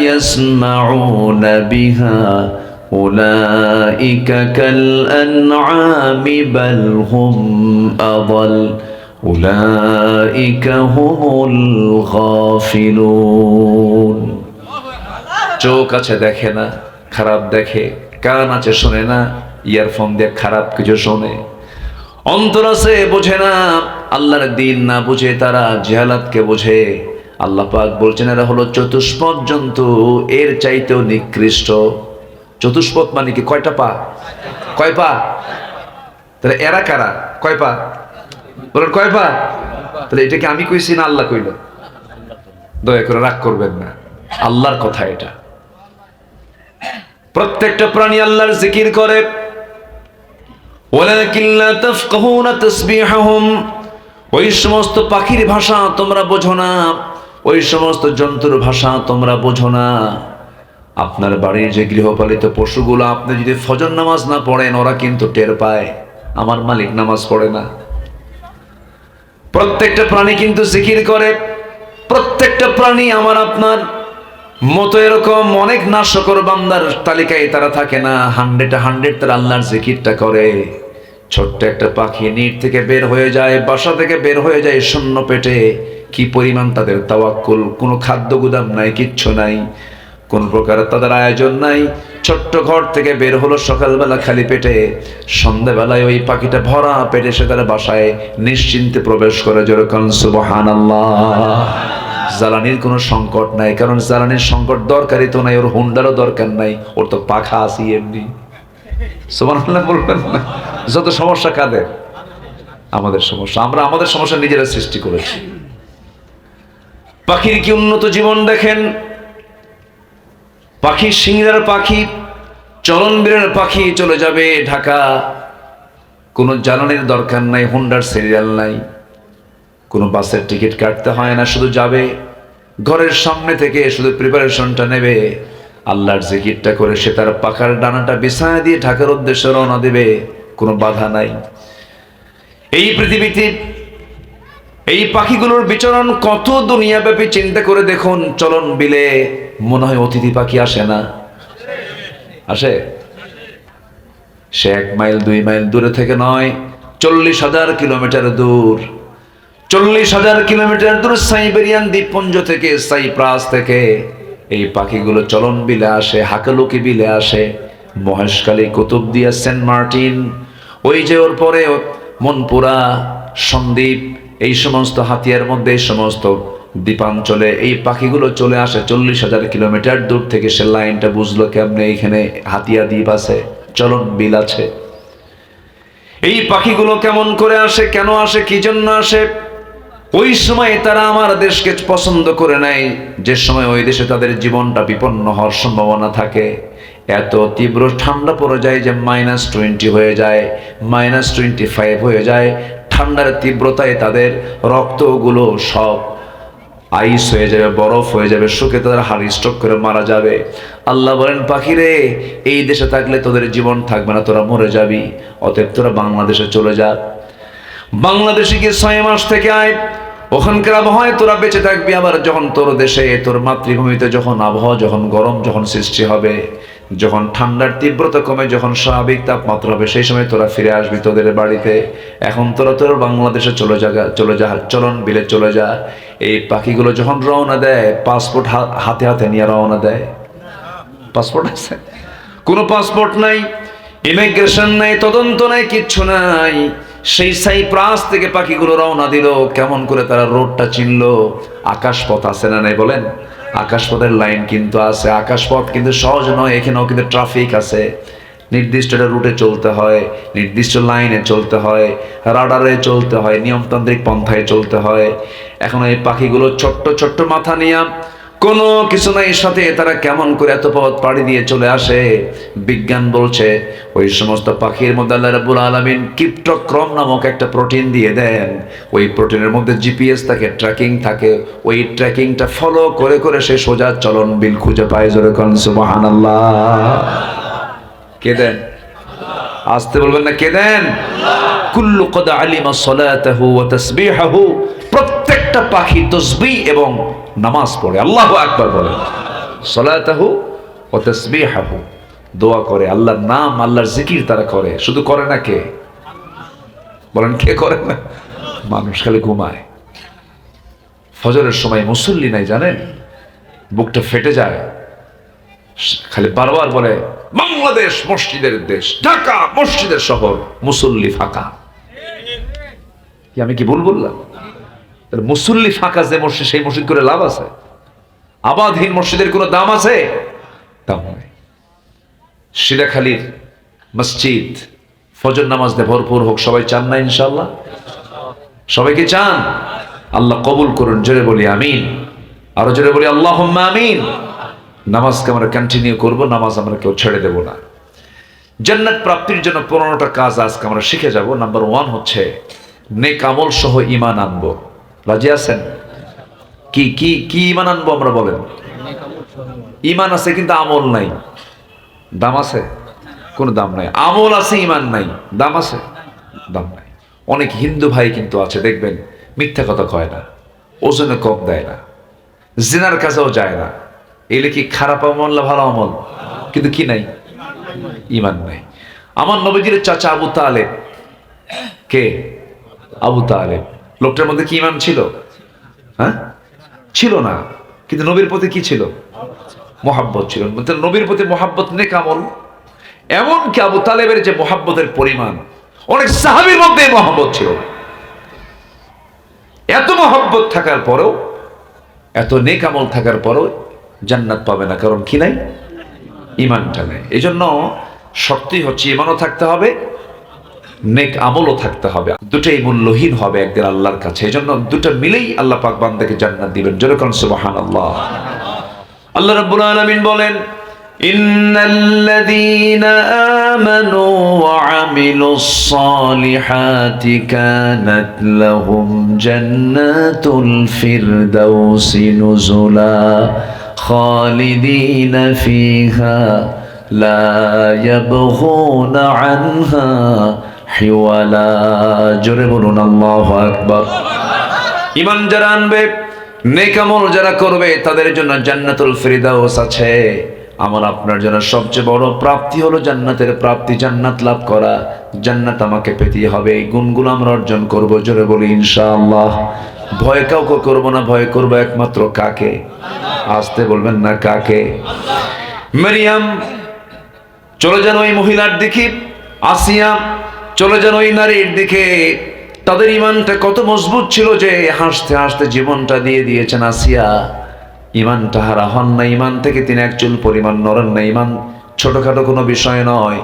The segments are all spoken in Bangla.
يسمعون بها أولئك كالأنعام بل هم أضل أولئك هم الغافلون চোখ আছে দেখে না, খারাপ দেখে, কান আছে শোনে না, ইয়ারফোন দিয়ে খারাপ কিছু শোনে, অন্তর আছে বোঝে না, আল্লাহর দিন না বুঝে তারা জিহালাতকে বোঝে। আল্লাহ পাক বলছেন এরা হলো চতুষ্পদ জন্তু, এর চাইতেও নিকৃষ্ট। চতুষ্পদ মানে কি? কয়টা পা? কয় পা? তাহলে এরা কারা? কয় পা? বলেন কয় পা? তাহলে এটা কি আমি কইছি না আল্লাহ কইল? দয়া করে রাগ করবেন না, আল্লাহর কথা এটা। প্রত্যেকটা প্রাণী আল্লাহর জিকির করে। ওয়ালাকিন লা তাফকাহুনা তাসবিহাহুম, ওই সমস্ত পাখির ভাষা তোমরা বোঝো না, ওই সমস্ত জন্তুর ভাষা তোমরা বোঝো না। আপনার বাড়ির যে গৃহপালিত পশুগুলো, আপনি যদি ফজর নামাজ না পড়েন ওরা কিন্তু টের পায় আমার মালিক নামাজ পড়ে না। প্রত্যেকটা প্রাণী কিন্তু জিকির করে। প্রত্যেকটা প্রাণী আমার আপনার মতো এরকম অনেক নাশকর বান্দার তালিকায় তারা থাকে না। 100 তারা আল্লাহর জিকিরটা করে। ছোট্ট একটা পাখি নির থেকে বের হয়ে যায়, বাসা থেকে বের হয়ে যায় শূন্য পেটে। কি পরিমাণ তাদের তাওয়াক্কুল, কোনো খাদ্য গুদাম নাই, কিচ্ছু নাই, কোন প্রকার তাদের আয়োজন নাই। ছোট্ট ঘর থেকে বের হলো সকালবেলা খালি পেটে, সন্ধ্যাবেলায় ওই পাখিটা ভরা পেটে সে তার বাসায় নিশ্চিন্তে প্রবেশ করে। যেরকম সুবহানাল্লাহ। জ্বালানির কোনো সংকট নাই, কারণ জ্বালানির সংকট দরকারই তো নাই, ওর হুন্ডারও দরকার নাই, ওর তো পাখা আসি এমনি। সুবহানাল্লাহ বলবেন না? যত সমস্যা কাদের? আমাদের সমস্যা। আমরা আমাদের সমস্যা নিজেরা সৃষ্টি করেছি। পাখির কি উন্নত জীবন দেখেন। পাখি সিংড়ার পাখি, চলন বিলের পাখি চলে যাবে ঢাকা, কোনো জ্বালানির দরকার নাই, হুন্ডার সিরিয়াল নাই, কোনো বাসের টিকিট কাটতে হয় না, শুধু যাবে ঘরের সামনে থেকে, শুধু প্রিপারেশনটা নেবে, আল্লাহর জিকিরটা করে সে তার পাখার ডানাটা বিছায়া দিয়ে ঢাকার উদ্দেশ্যে রওনা দেবে, কোনো বাধা নাই। এই পৃথিবীতে এই পাখিগুলোর বিচরণ কত দুনিয়াব্যাপী চিন্তা করে দেখুন। চলন বিলে মনে হয় অতিথি পাখি আসে না? আসে। সে 1 মাইল 2 মাইল দূরে থেকে নয়, 40,000 কিলোমিটার দূর, 40,000 কিলোমিটার দূর সাইবেরিয়ান দ্বীপপুঞ্জ থেকে, সাইপ্রাস থেকে এই পাখিগুলো চলন বিলে আসে, হাকালুকি বিলে আসে, মহেশখালী, কুতুবদিয়া, সেন্ট মার্টিন, ওই যে ওর পরে মনপুরা, সন্দ্বীপ, এই সমস্ত হাতিয়ার মধ্যে এই সমস্ত দ্বীপাঞ্চলে এই পাখিগুলো চলে আসে 40,000 কিলোমিটার দূর থেকে। সে লাইনটা বুঝলো কেমনে? এখানে হাতিয়া দ্বীপ আছে, চলন বিল আছে। এই পাখিগুলো কেমন করে আসে, কেন আসে, কি জন্য আসে? ওই সময় তারা আমার দেশকে পছন্দ করে নেয়, যে সময় ওই দেশে তাদের জীবনটা বিপন্ন হওয়ার সম্ভাবনা থাকে। এত তীব্র ঠান্ডা পড়ে যায় যে -20 হয়ে যায়, -25 হয়ে যায়। ঠান্ডার তীব্রতায় তাদের রক্তগুলো সব আইস হয়ে যাবে, বরফ হয়ে যাবে, শুকে তাদের হার্ট স্ট্রোক করে মারা যাবে। আল্লাহ বলেন, পাখিরে এই দেশে থাকলে তোদের জীবন থাকবে না, তোরা মরে যাবি, অতএব তোরা বাংলাদেশে চলে যা। বাংলাদেশে গিয়ে 6 মাস থেকে আয়, ওখানকার আবহাওয়ায় তোরা বেঁচে থাকবি। আবার যখন তোর দেশে, তোর মাতৃভূমিতে যখন আবহাওয়া, যখন গরম যখন সৃষ্টি হবে, যখন ঠান্ডার তীব্রতা কমে, যখন স্বাভাবিক তাপমাত্রা হবে, সেই সময় তোরা ফিরে আসবি তোদের বাড়িতে। এখন তোরা তোর বাংলাদেশে চলে যা, চলন বিলে চলে যা। এই পাখিগুলো যখন রওনা দেয়, পাসপোর্ট হাতে হাতে নিয়ে রওনা দেয়। পাসপোর্ট আছে? কোনো পাসপোর্ট নাই, ইমিগ্রেশন নাই, তদন্ত নাই, কিচ্ছু নাই। সেই সাইপ্রাস থেকে পাখিগুলো রওনা দিল। কেমন করে তারা রোডটা চিনলো? আকাশপথ আছে না নাই বলেন? আকাশপথের লাইন কিন্তু আছে। আকাশপথ কিন্তু সহজ নয়, এখানেও কিন্তু ট্রাফিক আছে। নির্দিষ্ট একটা রুটে চলতে হয়, নির্দিষ্ট লাইনে চলতে হয়, রাডারে চলতে হয়, নিয়মতান্ত্রিক পন্থায় চলতে হয়। এখন এই পাখিগুলো ছোট্ট ছোট্ট মাথা নিয়ে, কোনো কিছু নাই সাথে, তারা কেমন করে এত পথ পাড়ি দিয়ে চলে আসে? বিজ্ঞান বলছে ওই সমস্ত পাখির মধ্যে আল্লাহ রাব্বুল আলামিন ক্রিপ্টোক্রম নামক একটা প্রোটিন দিয়ে দেন। ওই প্রোটিনের মধ্যে জিপিএস থাকে, ট্র্যাকিং থাকে। ওই ট্র্যাকিংটা ফলো করে করে সে সোজা চলন বিল খুঁজে পায়। জোরে কোন সুবহানাল্লাহ। কে দেন? আসতে বলবেন না, কে দেন? কুল্লু কদ আলিমা সালাতাহু ওয়া তাসবিহাহু, প্রত্যেকটা পাখি তাসবিহ এবং নামাজ পড়ে। আল্লাহু আকবার বলেন। সালাতাহু ওয়া তাসবিহাহু, দোয়া করে, আল্লাহর নাম আল্লাহর জিকির তারা করে। শুধু করে না কে বলেন, কে করে না? মানুষ খালি ঘুমায়। ফজরের সময় মুসল্লি নাই জানেন, বুকটা ফেটে যায়। খালি বারবার বলে বাংলাদেশ মসজিদের দেশ, ঢাকা মসজিদের শহর, মুসল্লি ফাঁকা। কি আমি কি ভুল বললাম? মুসল্লি ফাঁকা যে মসজিদ, সেই মসজিদ করে লাভ আছে? আবাদহীন মসজিদের কোনো দাম আছে? দাম নাই। শিরাখালীর মসজিদ ফজর নামাজ দিয়ে ভরপুর হোক, সবাই চান না ইনশাআল্লাহ? সবাই কি চান? আল্লাহ কবুল করুন, জোরে বলি আমিন। আরো জোরে বলি আল্লাহুম্মা আমিন। নামাজকে আমরা কন্টিনিউ করব, নামাজ আমরা কেউ ছেড়ে দেব না। জান্নাত প্রাপ্তির জন্য 15টা কাজ আজকে আমরা শিখে যাব। নাম্বার 1 হচ্ছে নেক আমল সহ ঈমান আনবো। রাজি আছেন? কি কি কি ঈমান আনবো আমরা বলেন? ঈমান আছে কিন্তু আমল নাই। দাম আছে? কোনো দাম নাই। আমল আছে, ঈমান নাই, দাম আছে? দাম নাই। অনেক হিন্দু ভাই কিন্তু আছে দেখবেন, মিথ্যা কথা কয় না, ওজনে কম দেয় না, জিনার কাছেও যায় না। এলে কি খারাপ আমল না ভালো আমল? কিন্তু কি নাই? ঈমান নাই। আমার নবীজির চাচা আবু তালেব, কে? আবু তালেব। লোকটার মধ্যে কি ঈমান ছিল? হ্যাঁ, ছিল না। কিন্তু নবীর প্রতি কি ছিল? মোহাব্বত ছিল। নবীর প্রতি মোহাব্বত নেক আমল। এমনকি আবু তালেবের যে মোহাব্বতের পরিমাণ, অনেক সাহাবীর মধ্যে মোহাব্বত ছিল। এত মোহাব্বত থাকার পরেও, এত নেক আমল থাকার পরেও জান্নাত পাবে না। কারণ কি নাই? ঈমানটা নেই। এই জন্য শর্তই হচ্ছে ঈমানও থাকতে হবে, নেক আমলও থাকতে হবে। দুটাই মূল্যহীন হবে একদিন আল্লাহর কাছে। এই জন্য দুটো মিলেই আল্লাহ পাক বান্দাকে জান্নাত দিবেন। জোরে কোন সুবহানাল্লাহ। আল্লাহ রাব্বুল আলামিন বলেন, ইন্নাল্লাযীনা আমানু ওয়া আমিলুস সালিহাতি কানাত লাহুম জান্নাতুল ফিরদাউসি নুজুলা খালিদিনা ফিহা লা ইয়াবগুনা আনহা হিওয়ালা। জোরে বলুন আল্লাহু আকবার। ঈমান যারা আনবে, নেক আমল যারা করবে, তাদের জন্য জান্নাতুল ফিরদাউস আছে। আমার আপনার জন্য সবচেয়ে বড় প্রাপ্তি হলো জান্নাতের প্রাপ্তি, জান্নাত লাভ করা। জান্নাত আমাকে পেতে হবে, এই গুণগুলো আমরা অর্জন করব। জোরে বলি ইনশাআল্লাহ। ভয় কাউকে করবো না, ভয় করবো একমাত্র কাকে? আসতে বলবেন না, কাকে? মারিয়াম চলে যান ওই মহিলার দিকে, আসিয়া চলে যান ওই নারীর দিকে। তাদের ঈমানটা কত মজবুত ছিল যে হাসতে হাসতে জীবনটা দিয়ে দিয়েছেন আসিয়া। ঈমানটা হারা হন না, ঈমান থেকে তিনি এক চুল পরিমাণ নড়েন না। ঈমান ছোটখাটো কোনো বিষয় নয়।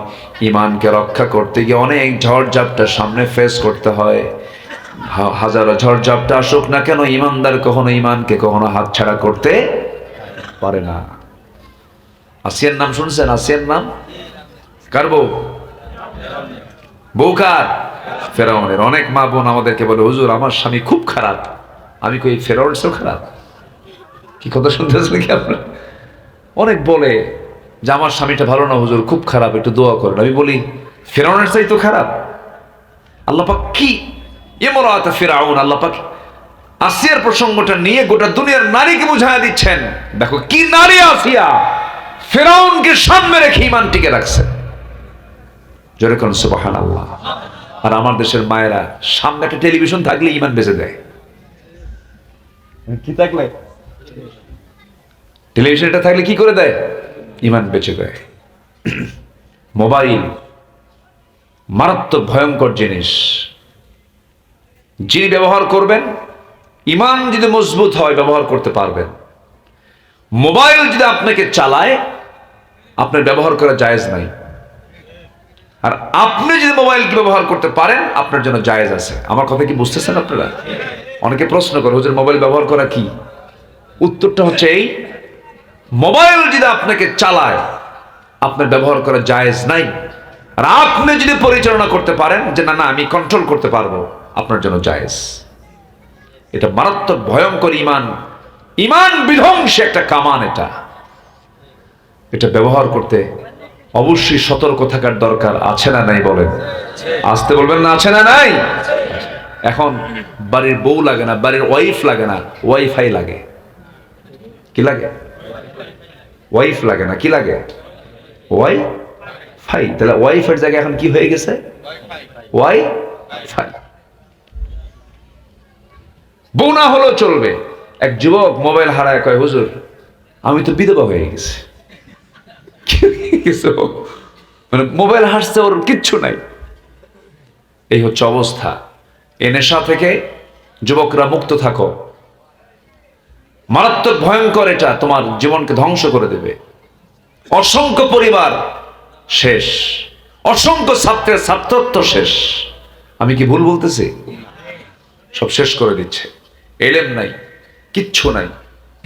ঈমানকে রক্ষা করতে গিয়ে অনেক ঝড়ঝাপটা সামনে ফেস করতে হয়। হাজারো ঝড়ঝাপটা আসুক না কেন, ঈমানদার কখনো ঈমানকে কখনো হাতছাড়া করতে পারে না। আসিয়ার নাম শুনছেন? আসিয়ার নাম কার বউ? বউ কার? ফেরাউনের। অনেক মা বোন আমাদেরকে বলে, হুজুর আমার স্বামী খুব খারাপ। আমি কই ফেরাউন তো খারাপ? কি কথা শুনতেছেন কি আপনার? অনেক বলে যে আমার স্বামীটা ভালো না হুজুর, খুব খারাপ, একটু দোয়া করেন। আমি বলি ফেরাউনের চাই তো খারাপ। আল্লাহ পাক কি ইমরাত ফিরাউন, আল্লাহ পাক আসিয়ার প্রসঙ্গটা নিয়ে গোটা দুনিয়ার নারীকে বুঝাইয়া দিচ্ছেন। দেখো কি নারী আসিয়া, ফেরাউনকে সামনে রেখে ঈমান টিকে রাখছে। জোরে কোন সুবহানাল্লাহ। আর আমার দেশের মায়েরা সামনে একটা টেলিভিশন থাকলে ঈমান বেঁচে দেয়। কি থাকলে? টেলিভিশনটা থাকলে কি করে দেয়? ঈমান বেঁচে দেয়। মোবাইল মারাত্মক ভয়ঙ্কর জিনিস। যিনি ব্যবহার করবেন, ঈমান যদি মজবুত হয় ব্যবহার করতে পারবেন। মোবাইল যদি আপনাকে চালায়, আপনার ব্যবহার করা জায়েজ নাই। আর আপনি যদি মোবাইলকে ব্যবহার করতে পারেন, আপনার জন্য জায়েজ আছে। আমার কথা কি বুঝতেছেন আপনারা? অনেকে প্রশ্ন করে, হুজুর মোবাইল ব্যবহার করা কি? উত্তরটা হচ্ছে এই, মোবাইল যদি আপনাকে চালায়, আপনার ব্যবহার করা জায়েজ নাই। আর আপনি যদি পরিচালনা করতে পারেন যে না না আমি কন্ট্রোল করতে পারবো, আপনার জন্য জায়েজ। এটা মারাত্মক ভয়ঙ্কর ঈমান, ঈমান বিধ্বংসী একটা কামান। এটা ব্যবহার করতে অবশ্যই সতর্ক থাকার দরকার আছে না নাই? বলেন, আসতে বলবেন না, আছে না নাই? এখন বাড়ির বউ লাগে না, বাড়ির ওয়াইফ লাগে না, ওয়াইফাই লাগে। কি লাগে? ওয়াইফ লাগে না, কি লাগে? Wifi. তাহলে ওয়াইফের জায়গায় এখন কি হয়ে গেছে? Wifi. বউ না হলেও চলবে। এক যুবক মোবাইল হারায় কয়, হুজুর আমি তো বিধবা হয়ে গেছি। মানে মোবাইল হারছে, ওর কিচ্ছু নাই। এই হচ্ছে অবস্থা। এ নেশা থেকে যুবকরা মুক্ত থাকো। মারাত্মক ভয়ঙ্কর, এটা তোমার জীবনকে ধ্বংস করে দেবে। অসংখ্য পরিবার শেষ, অসংখ্য ছাত্রের ছাত্রত্ব শেষ। আমি কি ভুল বলতেছি? সব শেষ করে দিচ্ছে। এলেম নাই, কিচ্ছু নাই।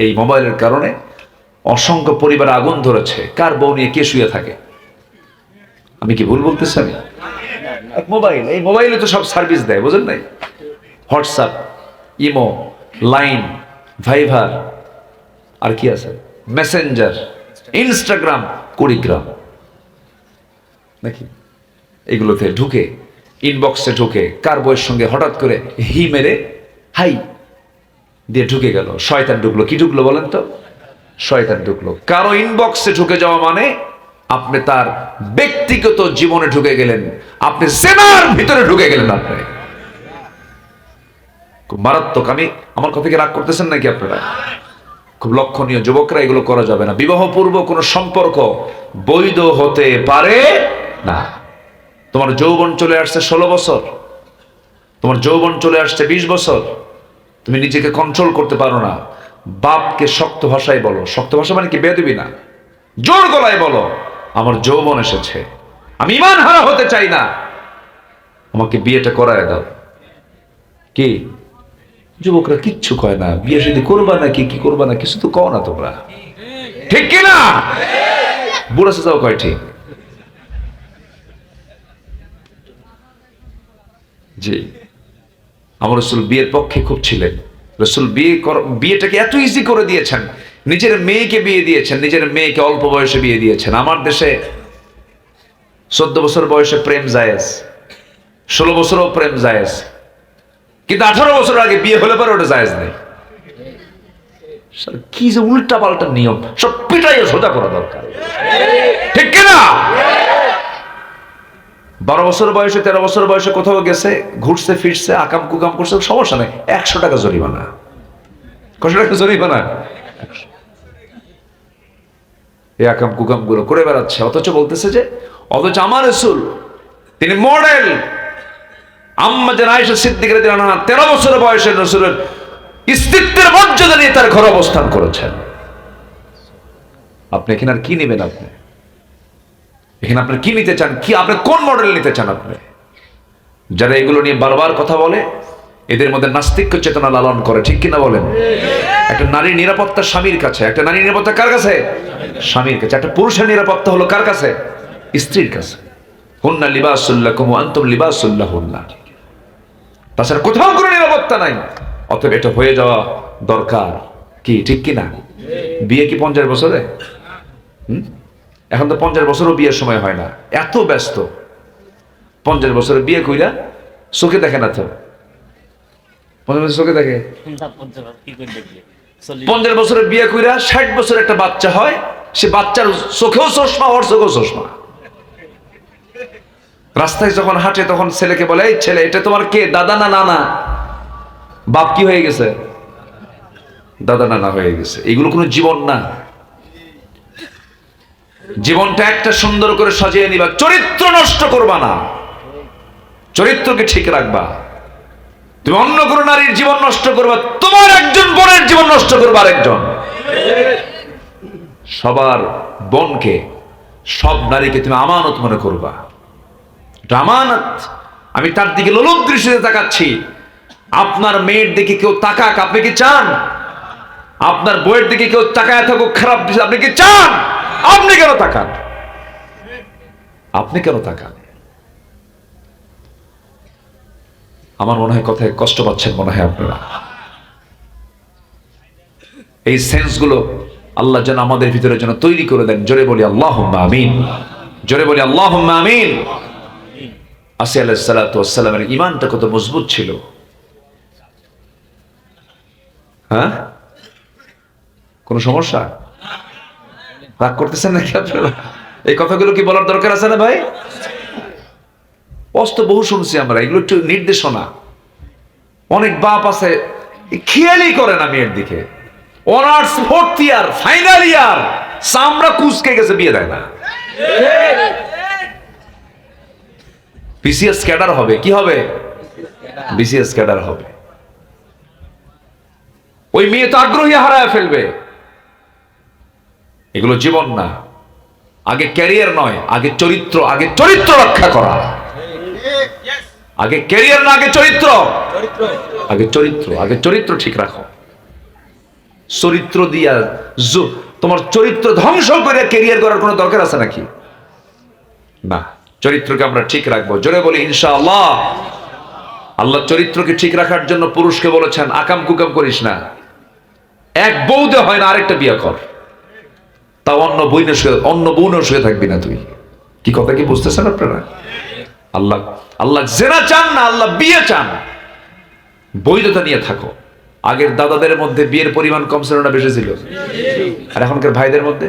এই মোবাইলের কারণে অসংখ্য পরিবার আগুন ধরেছে। কার বউ নিয়ে কে শুয়ে থাকে? আমি কি ভুল বলতেছি? আমি মোবাইল, এই মোবাইলে তো সব সার্ভিস দেয়, বুঝেন নাই? হোয়াটসঅ্যাপ, ইমো, লাইন, ভাইভার, আর কি আছে, মেসেঞ্জার, ইনস্টাগ্রাম, কুড়িগ্রাম, নাকি এগুলোতে ঢুকে, ইনবক্সে ঢুকে কার বইয়ের সঙ্গে হঠাৎ করে হি মেরে হাই দিয়ে ঢুকে গেল। শয়তান ঢুকলো। কি ঢুকলো বলেন তো? শয়তান ঢুকলো। কারো ইনবক্সে ঢুকে যাওয়া মানে আপনি তার ব্যক্তিগত জীবনে ঢুকে গেলেন, আপনি জেনার ভিতরে ঢুকে গেলেন। আপনি খুব মারাত্মক। আমার কথা কি রাগ করতেছেন নাকি আপনারা? খুব লক্ষণীয়। যুবকরা এগুলো করা যাবে না। বিবাহ পূর্ব কোনো সম্পর্ক বৈধ হতে পারে না। তোমার যৌবন চলে আসছে 16 বছর, তোমার যৌবন চলে আসছে 20 বছর, তুমি নিজেকে কন্ট্রোল করতে পারো না। বাপকে শক্ত ভাষায় বলো। শক্ত ভাষা মানে কি? বেয়াদবি না, জোর গলায় বলো, আমার যৌবন এসেছে, আমি ঈমান হারা হতে চাই না, আমাকে বিয়েটা করায় দাও। কি যুবকরা কিচ্ছু কয় না। বিয়ে শাদী করবা নাকি কি করবা না কিছু তো কও না তোমরা, ঠিক কি না? বুড়া চাচাও কয় ঠিক। জি, আমার রাসূল বিয়ের পক্ষে খুব ছিলেন। রাসূল বিয়েটাকে এত ইজি করে দিয়েছেন, নিজের মেয়েকে বিয়ে দিয়েছেন, নিজের মেয়েকে অল্প বয়সে বিয়ে দিয়েছেন। আমার দেশে 14 বছর বয়সে প্রেম জায়েজ, 16 বছরও প্রেম জায়েজ, কিন্তু 18 বছর আগে বিয়ে হলে পরে ওটা জায়েজ নেই। কি যে উল্টা পাল্টা নিয়ম, সব পিটাইয়ে সোজা করা দরকার, ঠিক কিনা? 12 বছর বয়সে 13 বছর বয়সে কোথাও গেছে, ঘুরছে ফিরছে, আকাম কুকাম করছে, সমস্যা নেই, 100 টাকা জরিমানা। কত টাকা জরিমানা? এই আকাম কুকাম গুলো করে বেড়াচ্ছে, অথচ বলতেছে যে, অথচ আমার রাসূল তিনি মডেল। আম্মা জান আয়েশা সিদ্দিকা রাদিয়াল্লাহু আনহা 13 বছর বয়সে রাসূলের স্ত্রীত্বের মর্যাদা নিয়ে তার ঘরে অবস্থান করেছেন। আপনি এখানে আর কি নেবেন? আপনি এখানে আপনি কি নিতে চান? কি আপনি কোন মডেল নিতে চান? আপনি যারা এগুলো নিয়ে বারবার কথা বলে, এদের মধ্যে নাস্তিক্য চেতনা লালন করে, ঠিক কিনা বলেন? একটা নারীর নিরাপত্তা স্বামীর কাছে। একটা নারীর নিরাপত্তা কার কাছে? স্বামীর কাছে। একটা পুরুষের নিরাপত্তা হলো কার কাছে? স্ত্রীর কাছে। হুন্না লিবাসুল লাকুম ওয়া আনতুম লিবাসুল লাহুন্না। তাছাড়া কোথাও কোনো নিরাপত্তা নাই। অতএব এটা হয়ে যাওয়া দরকার, কি ঠিক কিনা? বিয়ে কি 50 বছরে? এখন তো 50 বছরও বিয়ের সময় হয় না, এত ব্যস্ত। 50 বছরে বিয়ে কইরা চোখে দেখে না তো। 50 বছর চোখে দেখে? 50 বছরে বিয়ে কইরা 60 বছর একটা বাচ্চা হয়, সে বাচ্চার চোখেও চশমা, ওর চোখেও চশমা। রাস্তায় যখন হাঁটে তখন ছেলেকে বলে, এই ছেলে, এটা তোমার কে? দাদা না নানা? বাপ কি হয়ে গেছে? দাদা নানা হয়ে গেছে। এগুলো কোনো জীবন না। জীবনটা একটা সুন্দর করে সাজিয়ে নিবা, চরিত্র নষ্ট করবা না, চরিত্রকে ঠিক রাখবা। তুমি অন্য কোনো নারীর জীবন নষ্ট করবা, তোমার একজন বোনের জীবন নষ্ট করবা আরেকজন। সবার বোনকে, সব নারীকে তুমি আমানত মনে করবা, এটা আমানত। আমি তার দিকে লোলুপ দৃষ্টিতে তাকাচ্ছি। আপনার মেয়ের দিকে কেউ তাকাক, আপনি কি চান? আপনার বইয়ের দিকে কেউ তাকায় থাকুক খারাপ দৃষ্টি, আপনি কি চান? আপনি কেন তাকান? আপনি কেন তাকান? আমার মনে হয় কথায় কষ্ট পাচ্ছেন মনে হয় আপনারা। এই সেন্সগুলো আল্লাহ যেন আমাদের ভিতরে যেন তৈরি করে দেন। জোরে বলি আল্লাহুম্মা আমিন, জোরে বলি আল্লাহুম্মা আমিন। আসিয়া আলাইহিস সালাতু ওয়াস সালামের ঈমানটা কত মজবুত ছিল। হ্যাঁ, কোন সমস্যা? রাগ করতেছেন নাকি আপনারা? এই কথাগুলো কি বলার দরকার আছে না ভাই? অস্ত বহু শুনছি আমরা, এগুলো একটু নির্দেশনা। অনেক বাপ আছে খেয়ালই করে না মেয়ের দিকে, honours 4th year final year চামড়া কুচকে গেছে, বিয়ে দেয় না। বিসিএস ক্যাডার হবে, কি হবে? বিসিএস ক্যাডার হবে। ওই মেয়ে তো আগ্রহী হারায় ফেলবে। এগুলো জীবন না। আগে ক্যারিয়ার নয়, আগে চরিত্র, আগে চরিত্র রক্ষা করা। আগে ক্যারিয়ার না, আগে চরিত্র। আগে চরিত্র, আগে চরিত্র ঠিক রাখো। চরিত্র দিয়া তোমার চরিত্র ধ্বংস করে ক্যারিয়ার করার কোনো দরকার আছে নাকি? না, চরিত্রকে আমরা ঠিক রাখবো। জোরে বলি ইনশাআল্লাহ। আল্লাহ চরিত্রকে ঠিক রাখার জন্য পুরুষকে বলেছেন আকাম কুকাম করিস না, এক বউতে হয় না আরেকটা বিয়ে কর, তা অন্য বউনের শুয়ে থাকবি না তুই। কি কথা কি বুঝতেছেন আপনারা? আল্লাহ জেনা চান না, আল্লাহ বিয়ে চান। বৈধতা নিয়ে থাকো। আগের দাদাদের মধ্যে বিয়ের পরিমাণ কম ছিল না বেশি ছিল? আর এখনকার ভাইদের মধ্যে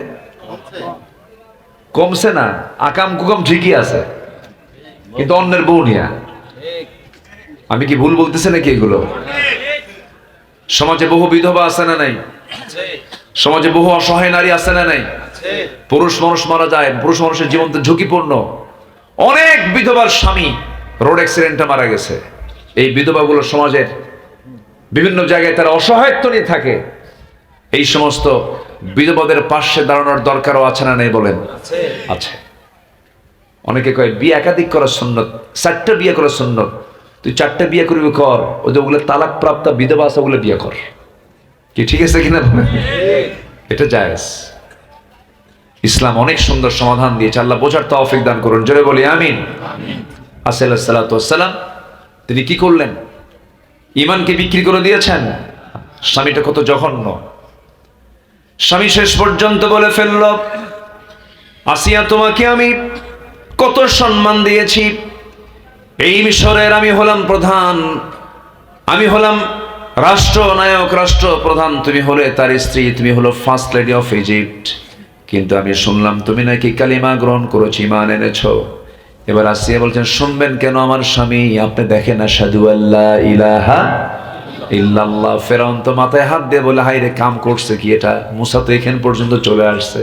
কমছে না, আকাম কুকাম ঠিকই আছে, কিন্তু অন্যের বউ নিয়া। আমি কি ভুল বলতেছি নাকি? এগুলো সমাজে বহু বিধবা আছে না নাই? সমাজে বহু অসহায় নারী আছে না নাই? পুরুষ মানুষ মারা যায়, পুরুষ মানুষের জীবন তো ঝুঁকিপূর্ণ। অনেক বিধবার স্বামী রোড অ্যাক্সিডেন্টে মারা গেছে। এই বিধবাগুলো সমাজের বিভিন্ন জায়গায় তারা অসহায়ত্ব নিয়ে থাকে। এই সমস্ত বিধবাদের পাশে দাঁড়ানোর দরকারও আছে না নেই বলেন? আছে। অনেকে কয় বিয়ে একাধিক করা সুন্নত, 4টা বিয়ে করা সুন্নত। তুই 4টা বিয়ে করবি কর, ওগুলো তালাক প্রাপ্ত বিধবা আছে ওগুলো বিয়ে কর। কি ঠিক আছে কিনা বলেন? এটা জায়েজ। ইসলাম অনেক সুন্দর সমাধান দিয়েছে। আল্লাহ বোঝার তৌফিক দান করুন। জোরে বলি আমিন। আসা আলাইহিস সালাতু ওয়াস সালাম তিনি কি করলেন? ঈমানকে বিক্রি করে দিয়েছেন। স্বামীটা কত জঘন্য। স্বামী শেষ পর্যন্ত বলে ফেলল, আসিয়া তোমাকে আমি কত সম্মান দিয়েছি, এই মিশরের আমি হলাম প্রধান, আমি হলাম রাষ্ট্রনায়ক, রাষ্ট্রপ্রধান, তুমি হলে তার স্ত্রী, তুমি হলো ফার্স্ট লেডি অফ ইজিপ্ট। কিন্তু আমি শুনলাম তুমি নাকি কালিমা গ্রহণ করেছো, ঈমান এনেছো। এবার আসিয়া বলছেন, শুনবেন কেন আমার স্বামী? আপনি দেখেন আশহাদু আল্লা ইলাহা ইল্লাল্লাহ। ফেরাউন তো মাথায় হাত দিয়ে বলে, হায় রে, কাম করছে কি এটা? মুসা তো এখান পর্যন্ত চলে আসছে,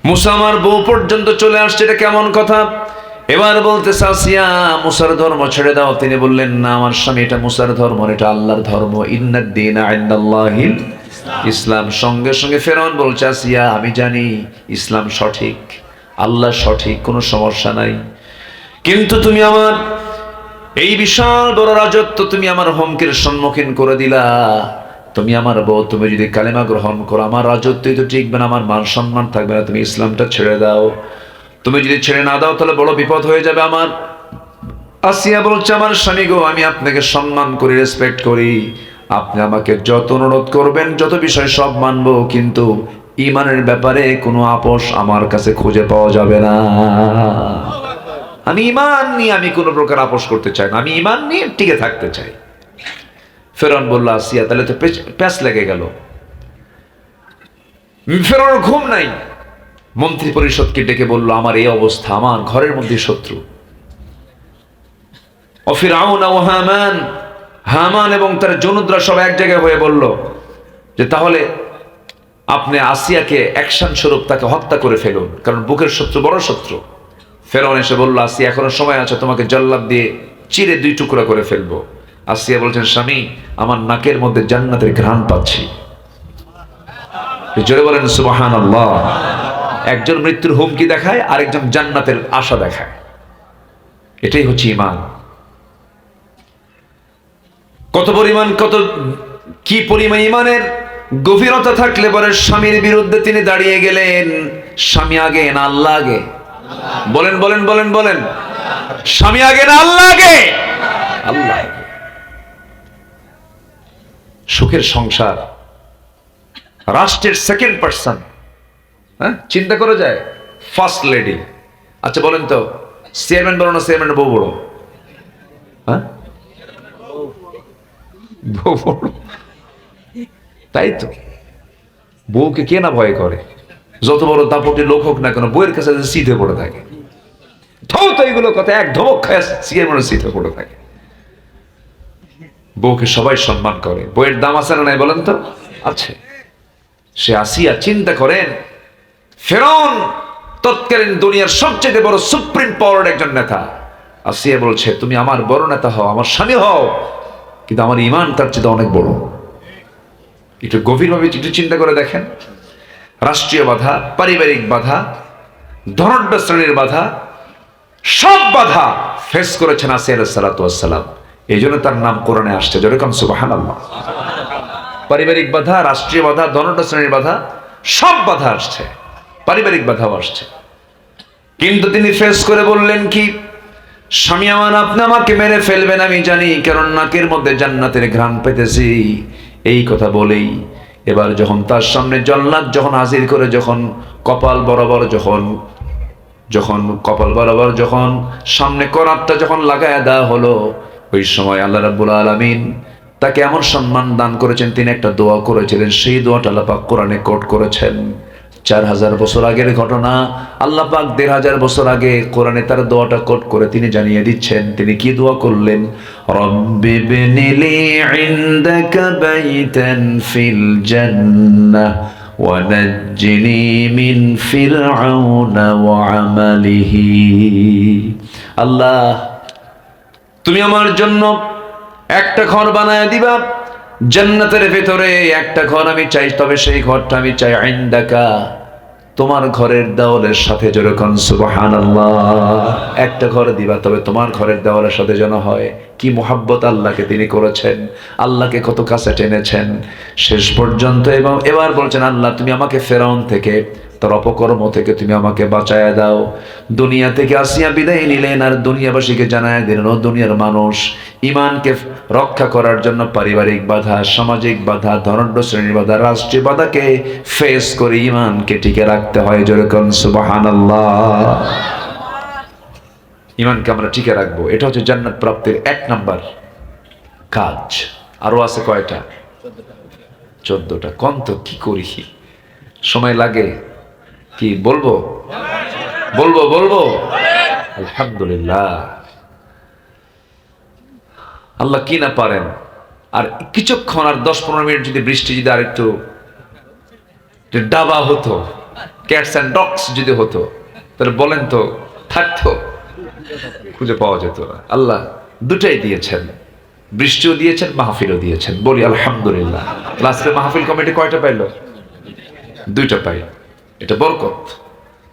মুসা আমার বউ পর্যন্ত চলে আসছে, এটা কেমন কথা? এবার বলতেছে আসিয়া, মুসার ধর্ম ছেড়ে দাও। তিনি বললেন, না আমার স্বামী, এটা মুসার ধর্ম, এটা আল্লাহর ধর্ম। ইন্নাদ দীনা ইনদাল্লাহিল ইসলাম। সঙ্গে সঙ্গে ফেরাউন বলছে, আসিয়া আমি জানি ইসলাম সঠিক, আল্লাহ সঠিক, কোনো সমস্যা নাই, কিন্তু তুমি আমার এই বিশাল বড় রাজত্ব তুমি আমার হুমকির সম্মুখীন করে দিলা। তুমি আমার বউ, তুমি যদি কালেমা গ্রহণ করো আমার রাজত্বই তো টিকবে না, আমার মান সম্মান থাকবে না। তুমি ইসলামটা ছেড়ে দাও। তুমি যদি ছেড়ে না দাও তাহলে বড় বিপদ হয়ে যাবে আমার। আসিয়া বলছে, আমার স্বামী গো, আমি আপনাকে সম্মান করি, রেসপেক্ট করি, আপনি আমাকে যত অনুরোধ করবেন, যত বিষয় সব মানবো, কিন্তু ঈমানের ব্যাপারে কোনো আপোষ আমার কাছে খুঁজে পাওয়া যাবে না। আমি ঈমান নিয়ে আমি কোনো প্রকার আপোষ করতে চাই না, আমি ঈমান নিয়ে টিকে থাকতে চাই। ফেরাউন বলল, আসিয়া তাহলে তো প্যাঁচ লেগে গেল। ফেরাউনের ঘুম নাই। মন্ত্রী পরিষদকে ডেকে বলল, আমার এই অবস্থা, আমার ঘরের মধ্যে শত্রু। ফিরআউন ও হামান, হামান এবং তার জনুদরা সব এক জায়গায় হয়ে বলল যে তাহলে আপনি আসিয়াকে অ্যাকশন স্বরূপ তাকে হত্যা করে ফেলুন, কারণ বুকের শত্রু বড় শত্রু। ফেরাউন এসে বলল, আসিয়া এখনো সময় আছে, তোমাকে জল্লাদ দিয়ে চিরে 2 টুকরা করে ফেলবো। আসিয়া বলছেন, স্বামী, আমার নাকের মধ্যে জান্নাতের ঘ্রাণ পাচ্ছি। জোরে বলেন সুবহানাল্লাহ। একজন মৃত্যুর হুমকি দেখায়, আরেকজন জান্নাতের আশা দেখায়। এটাই হচ্ছে ঈমান। কি পরিমাণ ঈমানের গভীরতা থাকলে পরে স্বামীর বিরুদ্ধে তিনি দাঁড়িয়ে গেলেন। স্বামী আগে না আল্লাহ আগে? বলেন বলেন বলেন বলেন। স্বামী আগে না আল্লাহ আগে? আল্লাহ আগে। সুখের সংসার, রাষ্ট্রের সেকেন্ড পার্সন, হ্যাঁ, চিন্তা করা যায়, ফার্স্ট লেডি। আচ্ছা বলেন তো, চেয়ারম্যান বড় না চেয়ারম্যান বউ বড়? হ্যাঁ, বউ বড়। তাই তো, বউকে কে না ভয় করে? যত বড় দাপটি লোক হোক না কেন, বইয়ের কাছে শীতে পড়ে থাকে। তো এইগুলো কথা এক ধমক খায় সিয়ের মনে শীতে পড়ে থাকে। বউকে সবাই সম্মান করে, বইয়ের দাম আছে না নাই বলেন তো? আছে। সে আসিয়া, চিন্তা করেন ফেরাউন তৎকালীন দুনিয়ার সবচেয়ে বড় সুপ্রিম পাওয়ার একজন নেতা। আসিয়া বলছে তুমি আমার বড় নেতা হও, আমার স্বামী হও, কিন্তু আমার ইমান তার চেয়ে অনেক বড়। একটু গভীরভাবে একটু চিন্তা করে দেখেন। রাষ্ট্রীয় বাধা, পারিবারিক বাধা, ধনাঢ্য শ্রেণীর বাধা, সব বাধা ফেস করেছেন আসিয়া আলাইহিস সালাতু ওয়াস সালাম। এই জন্য তার নাম কোরআনে আসছে, যেরকম সুবহানাল্লাহ। পারিবারিক বাধা, রাষ্ট্রীয় বাধা, ধনাঢ্য শ্রেণীর বাধা, সব বাধা আসছে, পারিবারিক বাধাও আসছে। কিন্তু তিনি ফেস করে বললেন কি, স্বামী আমার আপনি আমাকে মেরে ফেলবেন আমি জানি, কারণ নাকের মধ্যে জান্নাতের ঘ্রাণ পেতেছি। এই কথা বলেই এবার যখন তার সামনে জল্লাদ যখন হাজির করে, যখন কপাল বরাবর যখন সামনে করাতটা যখন লাগায় দেওয়া হলো, ওই সময় আল্লাহ রাব্বুল আলামিন তাকে এমন সম্মান দান করেছেন, তিনি একটা দোয়া করেছিলেন। সেই দোয়াটা আল্লাহ পাক কোরআনে কোট করেছেন। 4000 বছর আগের ঘটনা, আল্লাহ পাক 1500 বছর আগে কোরআনে তার দোয়াটা কোট করে তিনি জানিয়ে দিচ্ছেন। তিনি কি দোয়া করলেন? রব্বি বিনিলি ইনদাকা বাইতান ফিল জান্নাহ ওয়া নাজ্জিনি মিন ফিরআউনা ওয়া আমালিহি। আল্লাহ তুমি আমার জন্য একটা ঘর বানায় দিবা জান্নাতের ভেতরে, একটা ঘর আমি চাই, তবে সেই ঘরটা আমি চাই ইনদাকা, তোমার ঘরের দেওয়ালের সাথে, যেরকম সুবহানাল্লাহ। একটা ঘর দিবা, তবে তোমার ঘরের দেওয়ালের সাথে যেন হয়। কি মুহাব্বত আল্লাহকে তিনি করেছেন, আল্লাহকে কত কাছে টেনেছেন শেষ পর্যন্ত। এবং এবার বলছেন আল্লাহ তুমি আমাকে ফেরাউন থেকে, তার অপকর্ম থেকে তুমি আমাকে বাঁচায়া দাও। দুনিয়া থেকে আসিয়া বিদায় নিলেন, আর দুনিয়াবাসীকে জানায় দিলেন ও দুনিয়ার মানুষ, ইমানকে রক্ষা করার জন্য পারিবারিক বাধা, সামাজিক বাধা, ধনাঢ্য শ্রেণীর বাধা, রাষ্ট্রীয় বাধাকে ফেস করে ইমানকে টিকে রাখতে হয়। যেরকম সুবহানাল্লাহ। ইমানকে আমরা টিকে রাখবো, এটা হচ্ছে জান্নাত প্রাপ্তির 1 নাম্বার কাজ। আরো আছে কয়টা? 14টা। কোন তো কি করি, সময় লাগে কি বলবো? আলহামদুলিল্লাহ, আল্লাহ কি না পারেন। আর কিছুক্ষণ, আর 10-15 মিনিট যদি বৃষ্টি যদি আর একটু ডাবা হতো, ক্যাটস অ্যান্ড ডগস যদি হতো, তাহলে বলেন তো থাকতো? খুঁজে পাওয়া যেত না। আল্লাহ দুটাই দিয়েছেন, বৃষ্টিও দিয়েছেন, মাহফিলও দিয়েছেন। বলি আলহামদুলিল্লাহ। লাস্টে মাহফিল কমিটি কয়টা পাইল? 2টা পাই। এটা বরকত।